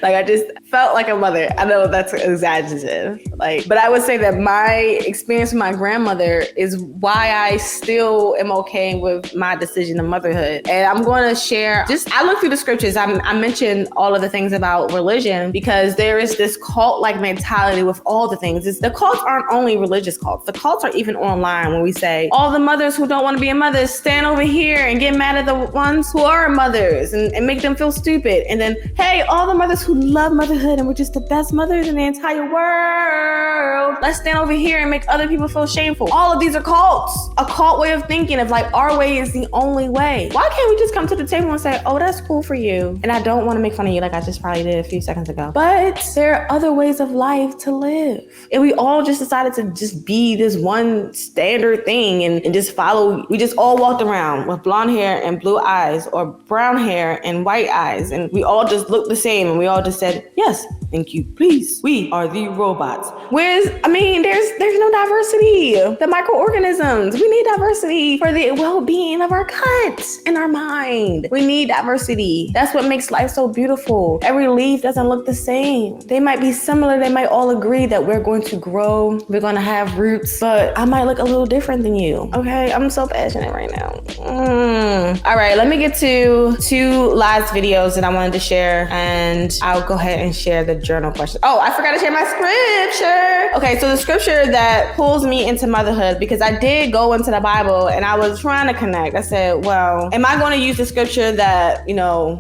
Like, I just felt like a mother. I know that's exaggerative. But I would say that my experience with my grandmother is why I still am okay with my decision of motherhood. And I'm going to share, I look through the scriptures. I mentioned all of the things about religion, because there is this cult-like mentality with all the things. The cults aren't only religious cults. The cults are even online, when we say, all the mothers who don't want to be a mother, stand over here and get mad at the ones who are mothers and make them feel stupid. And then, hey, all the mothers us who love motherhood and we're just the best mothers in the entire world, let's stand over here and make other people feel shameful. All of these are cults. A cult way of thinking of like our way is the only way. Why can't we just come to the table and say, oh, that's cool for you, and I don't want to make fun of you like I just probably did a few seconds ago, but there are other ways of life to live. And we all just decided to just be this one standard thing and just follow. We just all walked around with blonde hair and blue eyes, or brown hair and white eyes, and we all just looked the same, and we all just said, yes, thank you, please. We are the robots. Whereas, there's no diversity. The microorganisms, we need diversity for the well-being of our guts and our mind. We need diversity. That's what makes life so beautiful. Every leaf doesn't look the same. They might be similar. They might all agree that we're going to grow, we're going to have roots, but I might look a little different than you. Okay, I'm so passionate right now. All right, let me get to 2 last videos that I wanted to share, and I'll go ahead and share the journal question. Oh, I forgot to share my scripture. Okay, so the scripture that pulls me into motherhood, because I did go into the Bible and I was trying to connect. I said, well, am I going to use the scripture that,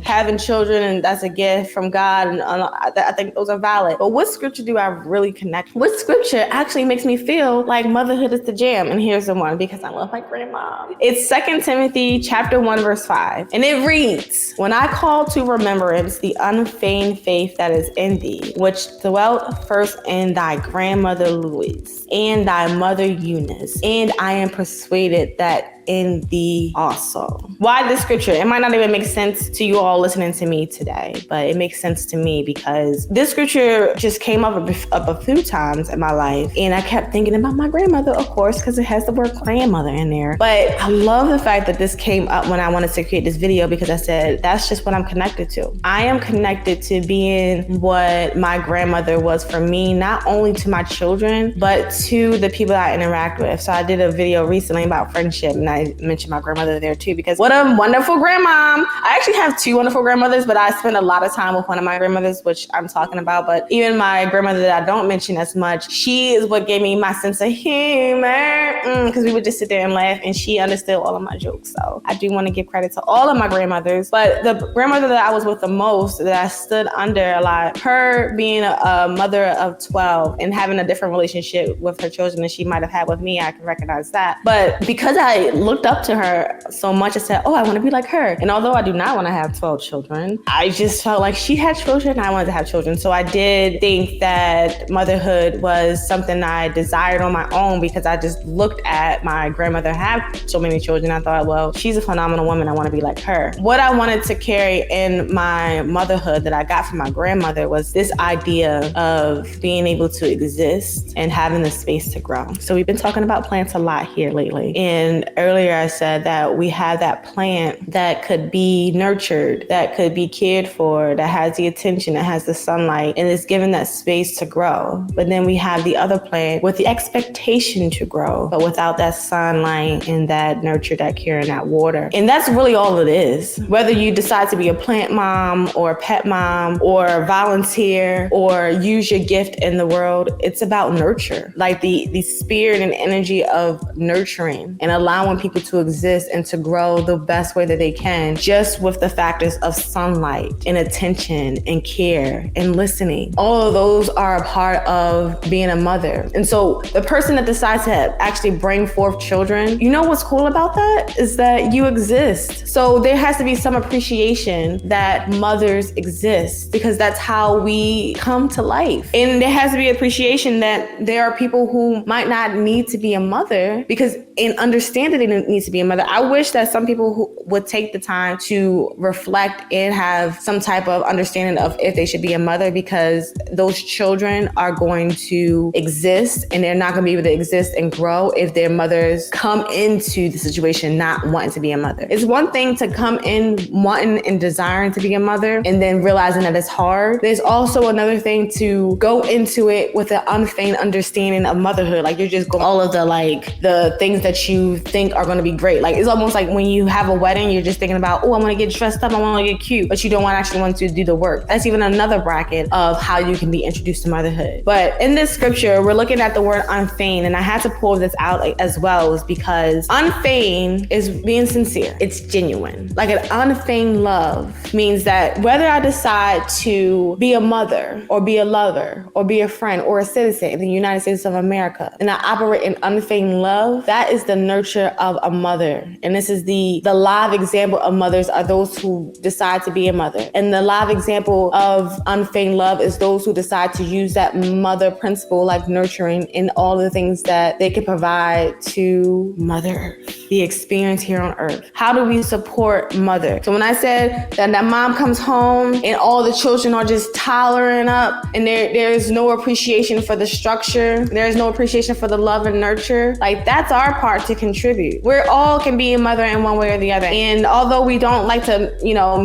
having children and that's a gift from God, and I think those are valid, but what scripture do I really connect? What scripture actually makes me feel like motherhood is the jam? And here's the one, because I love my grandma. It's 2 Timothy chapter 1 verse 5, and it reads, when I call to remembrance the unfeigned faith that is in thee, which dwelt first in thy grandmother Louise and thy mother Eunice, and I am persuaded that in thee also. Why this scripture? It might not even make sense to you all listening to me today, but it makes sense to me because this scripture just came up a few times in my life, and I kept thinking about my grandmother, of course, because it has the word grandmother in there. But I love the fact that this came up when I wanted to create this video, because I said, that's just what I'm connected to. I am connected to being what my grandmother was for me, not only to my children, but to the people I interact with. So I did a video recently about friendship, and I mentioned my grandmother there too, because what a wonderful grandmom. I actually have 2 wonderful grandmothers, but I spend a lot of time with one of my grandmothers, which I'm talking about. But even my grandmother that I don't mention as much, she is what gave me my sense of humor, because we would just sit there and laugh, and she understood all of my jokes. So I do want to give credit to all of my grandmothers, but the grandmother that I was with the most, that I stood under a lot, her being a mother of 12 and having a different relationship with her children than she might have had with me, I can recognize that. But because I looked up to her so much, I said, oh, I want to be like her. And although I do not want to have 12 children, I just felt like she had children, I wanted to have children. So I did think that motherhood was something I desired on my own, because I just looked at my grandmother have so many children. I thought, well, she's a phenomenal woman. I want to be like her. What I wanted to carry in my motherhood that I got from my grandmother was this idea of being able to exist and having the space to grow. So we've been talking about plants a lot here lately. And earlier I said that we have that plant that could be nurtured, that could be cared for, that has the attention, that has the sunlight, and is given that space to grow. But then we have the other plant with the expectation to grow, but without that sunlight and that nurture, that care, and that water. And that's really all it is. Whether you decide to be a plant mom or a pet mom or volunteer or use your gift in the world, it's about nurture, like the spirit and energy of nurturing and allowing people to exist and to grow the best way that they can, just with the factors of sunlight and attention and care and listening. All of those are a part of being a mother. And so the person that decides to actually bring forth children, you know what's cool about that is that you exist. So there has to be some appreciation that mothers exist, because that's how we come to life. And there has to be appreciation that there are people who might not need to be a mother, because and understand that they need to be a mother. I wish that some people who would take the time to reflect and have some type of understanding of if they should be a mother, because those children are going to exist and they're not going to be able to exist and grow if their mothers come into the situation not wanting to be a mother. It's one thing to come in wanting and desiring to be a mother and then realizing that it's hard. There's also another thing to go into it with an unfeigned understanding of motherhood. Like you're just going all of the things that you think are going to be great. Like it's almost like when you have a wedding, you're just thinking about, oh, I want to get dressed up, I want to get cute, but you don't actually want to do the work. That's even another bracket of how you can be introduced to motherhood. But in this scripture, we're looking at the word unfeigned, and I had to pull this out as well, is because unfeigned is being sincere. It's genuine. Like an unfeigned love means that whether I decide to be a mother or be a lover or be a friend or a citizen in the United States of America, and I operate in unfeigned love, that is the nurture of a mother. And this is the live example of mothers are those who decide to be a mother. And the live example of unfeigned love is those who decide to use that mother principle, like nurturing, in all the things that they can provide to Mother Earth, the experience here on Earth. How do we support mother? So when I said that mom comes home and all the children are just tolerant up and there's no appreciation for the structure, there's no appreciation for the love and nurture, like that's our part to contribute. We all can be a mother in one way or the other. And although we don't like to,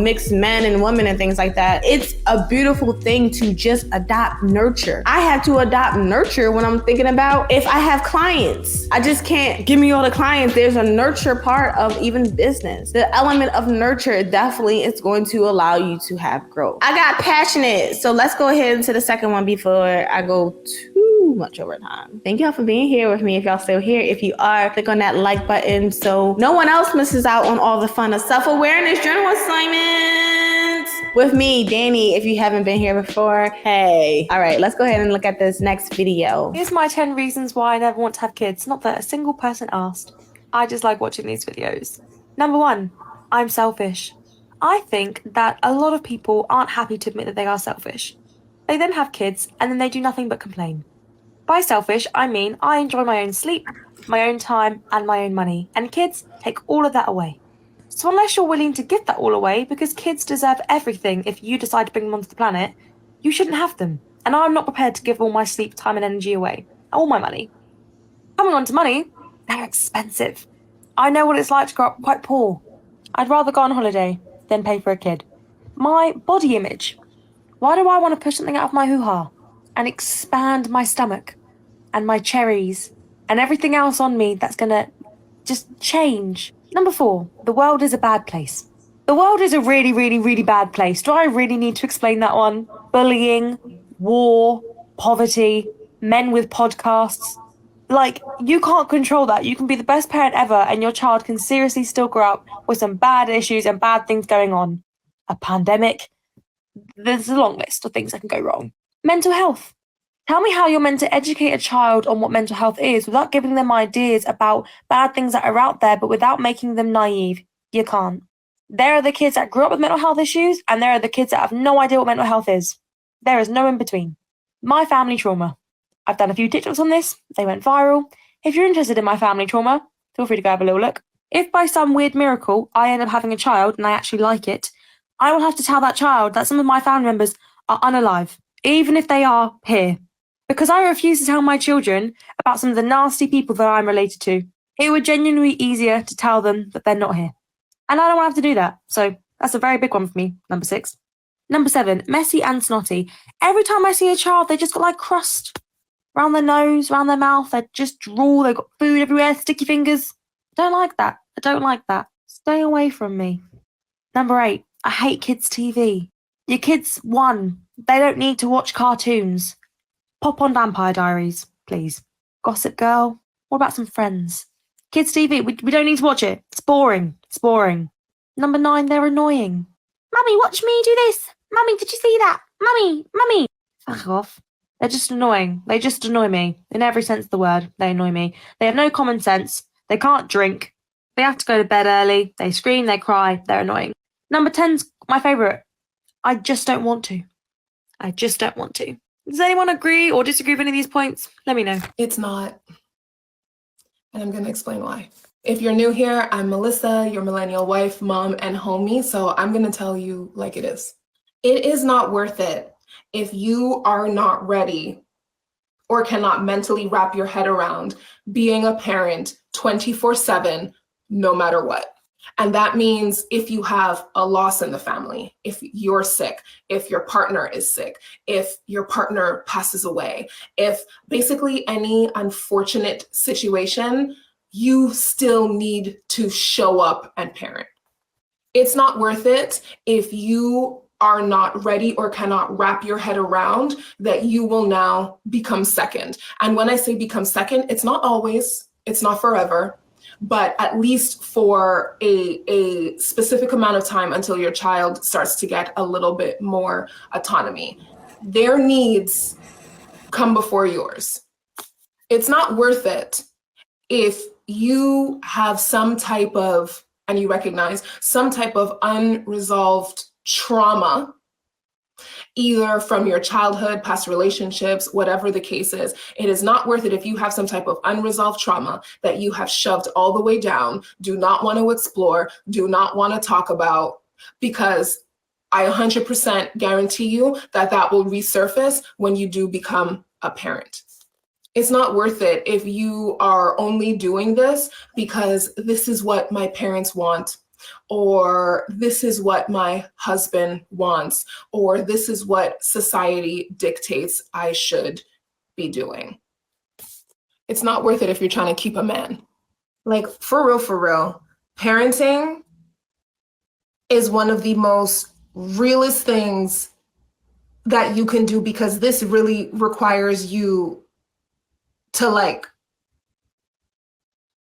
mix men and women and things like that, it's a beautiful thing to just adopt nurture. I have to adopt nurture when I'm thinking about if I have clients. I just can't give me all the clients. There's a nurture part of even business. The element of nurture definitely is going to allow you to have growth. I got passionate. So let's go ahead into the second one before I go too much over time. Thank y'all for being here with me. If y'all still here, if you are, click on that like button so no one else misses out on all the fun of self-awareness journal assignments with me, Danny. If you haven't been here before, hey. All right, let's go ahead and look at this next video. Here's my 10 reasons why I never want to have kids. Not that a single person asked. I just like watching these videos. Number 1, I'm selfish. I think that a lot of people aren't happy to admit that they are selfish. They then have kids and then they do nothing but complain. By selfish, I mean I enjoy my own sleep, my own time, and my own money. And kids take all of that away. So unless you're willing to give that all away, because kids deserve everything if you decide to bring them onto the planet, you shouldn't have them. And I'm not prepared to give all my sleep, time, and energy away. All my money. Coming on to money, they're expensive. I know what it's like to grow up quite poor. I'd rather go on holiday than pay for a kid. My body image. Why do I want to push something out of my hoo-ha and expand my stomach and my cherries and everything else on me that's gonna just change? Number 4, the world is a bad place. The world is a really, really, really bad place. Do I really need to explain that one? Bullying, war, poverty, men with podcasts. Like, you can't control that. You can be the best parent ever and your child can seriously still grow up with some bad issues and bad things going on. A pandemic. There's a long list of things that can go wrong. Mental health. Tell me how you're meant to educate a child on what mental health is without giving them ideas about bad things that are out there, but without making them naive. You can't. There are the kids that grew up with mental health issues, and there are the kids that have no idea what mental health is. There is no in between. My family trauma. I've done a few TikToks on this. They went viral. If you're interested in my family trauma, feel free to go have a little look. If by some weird miracle I end up having a child and I actually like it, I will have to tell that child that some of my family members are unalive, even if they are here. Because I refuse to tell my children about some of the nasty people that I'm related to. It would genuinely be easier to tell them that they're not here. And I don't want to have to do that. So that's a very big one for me. Number 6. Number 7, messy and snotty. Every time I see a child, they just got like crust around their nose, around their mouth. They just drool. They've got food everywhere, sticky fingers. I don't like that. I don't like that. Stay away from me. Number 8, I hate kids' TV. Your kids, 1, they don't need to watch cartoons. Pop on Vampire Diaries, please. Gossip Girl. What about some Friends? Kids' TV, we don't need to watch it. It's boring. It's boring. Number 9, they're annoying. Mummy, watch me do this. Mummy, did you see that? Mummy. Fuck off. They're just annoying. They just annoy me. In every sense of the word, they annoy me. They have no common sense. They can't drink. They have to go to bed early. They scream, they cry. They're annoying. Number 10's my favourite. I just don't want to. I just don't want to. Does anyone agree or disagree with any of these points? Let me know. It's not. And I'm going to explain why. If you're new here, I'm Melissa, your millennial wife, mom, and homie. So I'm going to tell you like it is. It is not worth it if you are not ready or cannot mentally wrap your head around being a parent 24/7, no matter what. And that means if you have a loss in the family, if you're sick, if your partner is sick, if your partner passes away, if basically any unfortunate situation, you still need to show up and parent. It's not worth it if you are not ready or cannot wrap your head around that you will now become second. And when I say become second, it's not always, it's not forever. but at least for a specific amount of time until your child starts to get a little bit more autonomy. Their needs come before yours. It's not worth it if you have some type of, and you recognize some type of unresolved trauma, either from your childhood, past relationships, whatever the case is. It is not worth it if you have some type of unresolved trauma that you have shoved all the way down, do not want to explore, do not want to talk about, because I 100% guarantee you that that will resurface when you do become a parent. It's not worth it if you are only doing this because this is what my parents want, or this is what my husband wants, or this is what society dictates I should be doing. It's not worth it if you're trying to keep a man. Like, for real, parenting is one of the most realest things that you can do, because this really requires you to, like,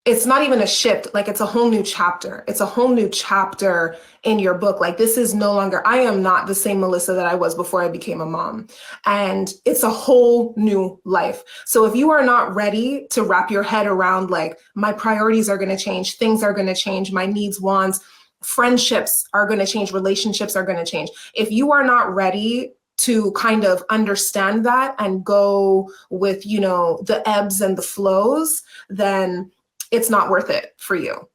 it's not even a shift, like it's a whole new chapter. It's a whole new chapter in your book. Like, this is no longer, I am not the same Melissa that I was before I became a mom. And it's a whole new life. So if you are not ready to wrap your head around, like, my priorities are going to change, things are going to change, my needs, wants, friendships are going to change, relationships are going to change. If you are not ready to kind of understand that and go with, you know, the ebbs and the flows, then it's not worth it for you.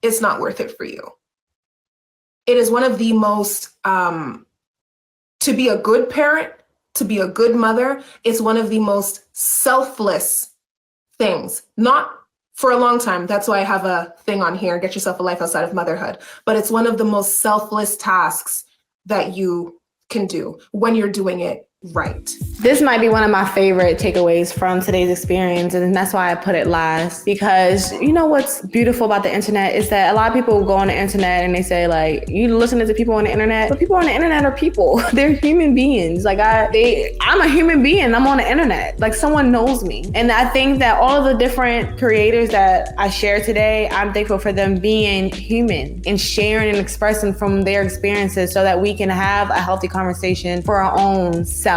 It's not worth it for you. It is one of the most, to be a good parent, to be a good mother, it's one of the most selfless things. Not for a long time. That's why I have a thing on here, get yourself a life outside of motherhood. But it's one of the most selfless tasks that you can do when you're doing it right. This might be one of my favorite takeaways from today's experience, and that's why I put it last, because you know what's beautiful about the internet is that a lot of people go on the internet and they say, like, you listening to people on the internet, but people on the internet are people. They're human beings. Like, I'm a human being. I'm on the internet. Like, someone knows me. And I think that all of the different creators that I share today, I'm thankful for them being human and sharing and expressing from their experiences so that we can have a healthy conversation for our own self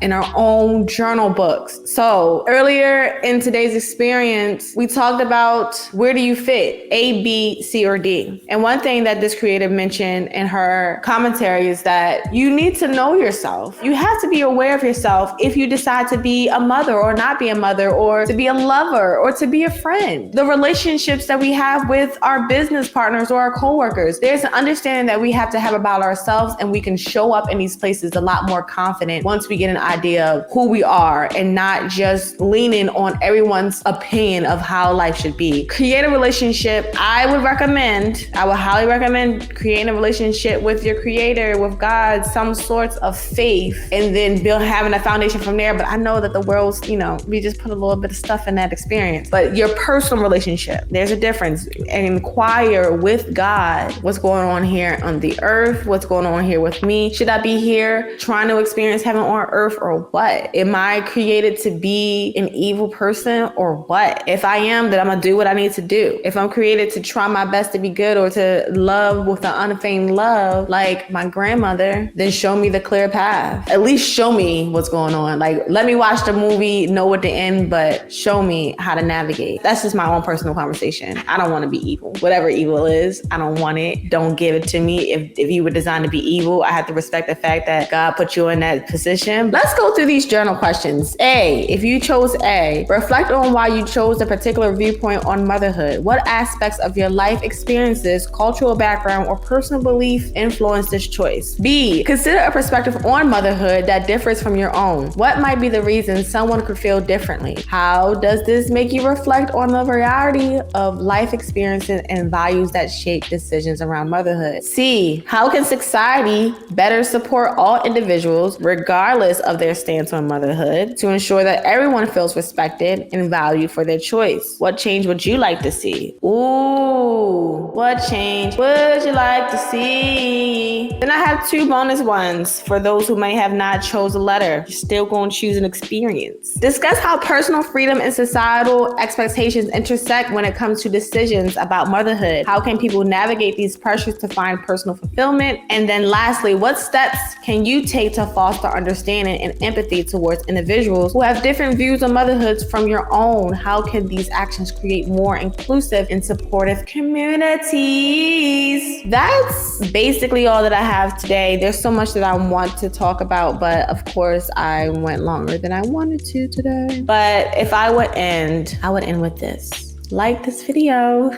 in our own journal books. So earlier in today's experience, we talked about where do you fit, A, B, C, or D. And one thing that this creator mentioned in her commentary is that you need to know yourself. You have to be aware of yourself if you decide to be a mother or not be a mother, or to be a lover or to be a friend. The relationships that we have with our business partners or our coworkers, there's an understanding that we have to have about ourselves, and we can show up in these places a lot more confident once we get an idea of who we are and not just leaning on everyone's opinion of how life should be. Create a relationship. I would highly recommend creating a relationship with your creator, with God, some sorts of faith, and then having a foundation from there. But I know that the world's, we just put a little bit of stuff in that experience. But your personal relationship, there's a difference. And inquire with God, what's going on here on the earth? What's going on here with me? Should I be here trying to experience heaven on earth, or what? Am I created to be an evil person, or what? If I am, then I'm gonna do what I need to do. If I'm created to try my best to be good or to love with an unfeigned love like my grandmother, then show me the clear path. At least show me what's going on. Like, let me watch the movie, know at the end, but show me how to navigate. That's just my own personal conversation. I don't want to be evil. Whatever evil is, I don't want it. Don't give it to me. If you were designed to be evil, I have to respect the fact that God put you in that position. Let's go through these journal questions. A, if you chose A, reflect on why you chose a particular viewpoint on motherhood. What aspects of your life experiences, cultural background, or personal belief influenced this choice? B, consider a perspective on motherhood that differs from your own. What might be the reason someone could feel differently? How does this make you reflect on the variety of life experiences and values that shape decisions around motherhood? C, how can society better support all individuals, regardless regardless of their stance on motherhood, to ensure that everyone feels respected and valued for their choice. What change would you like to see? Ooh, what change would you like to see? Then I have 2 bonus ones for those who may have not chose a letter. You're still going to choose an experience. Discuss how personal freedom and societal expectations intersect when it comes to decisions about motherhood. How can people navigate these pressures to find personal fulfillment? And then lastly, what steps can you take to foster understanding and empathy towards individuals who have different views on motherhood from your own? How can these actions create more inclusive and supportive communities? That's basically all that I have today. There's so much that I want to talk about, but of course I went longer than I wanted to today. But if I would end with this. Like this video,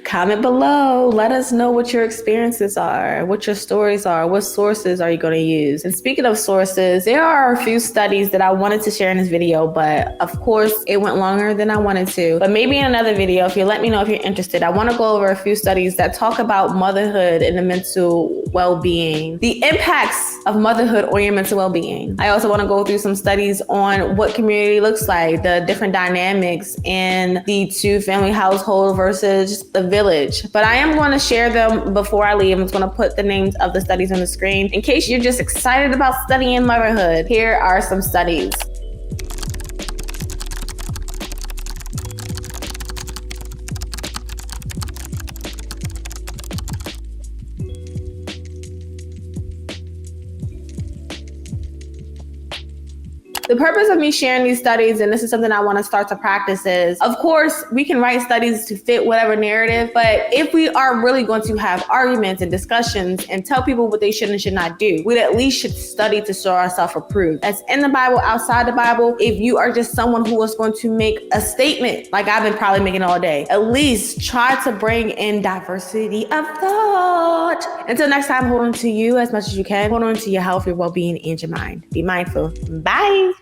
comment below, let us know what your experiences are, what your stories are, what sources are you going to use. And speaking of sources, there are a few studies that I wanted to share in this video, but of course it went longer than I wanted to. But maybe in another video, if you let me know if you're interested, I want to go over a few studies that talk about motherhood and the mental well-being, the impacts of motherhood on your mental well-being. I also want to go through some studies on what community looks like, the different dynamics in the 2-family household versus the village. But I am going to share them before I leave. I'm just going to put the names of the studies on the screen in case you're just excited about studying motherhood. Here are some studies. The purpose of me sharing these studies, and this is something I want to start to practice, is, of course, we can write studies to fit whatever narrative, but if we are really going to have arguments and discussions and tell people what they should and should not do, we at least should study to show ourselves approved. That's in the Bible, outside the Bible. If you are just someone who is going to make a statement, like I've been probably making all day, at least try to bring in diversity of thought. Until next time, hold on to you as much as you can. Hold on to your health, your well-being, and your mind. Be mindful. Bye.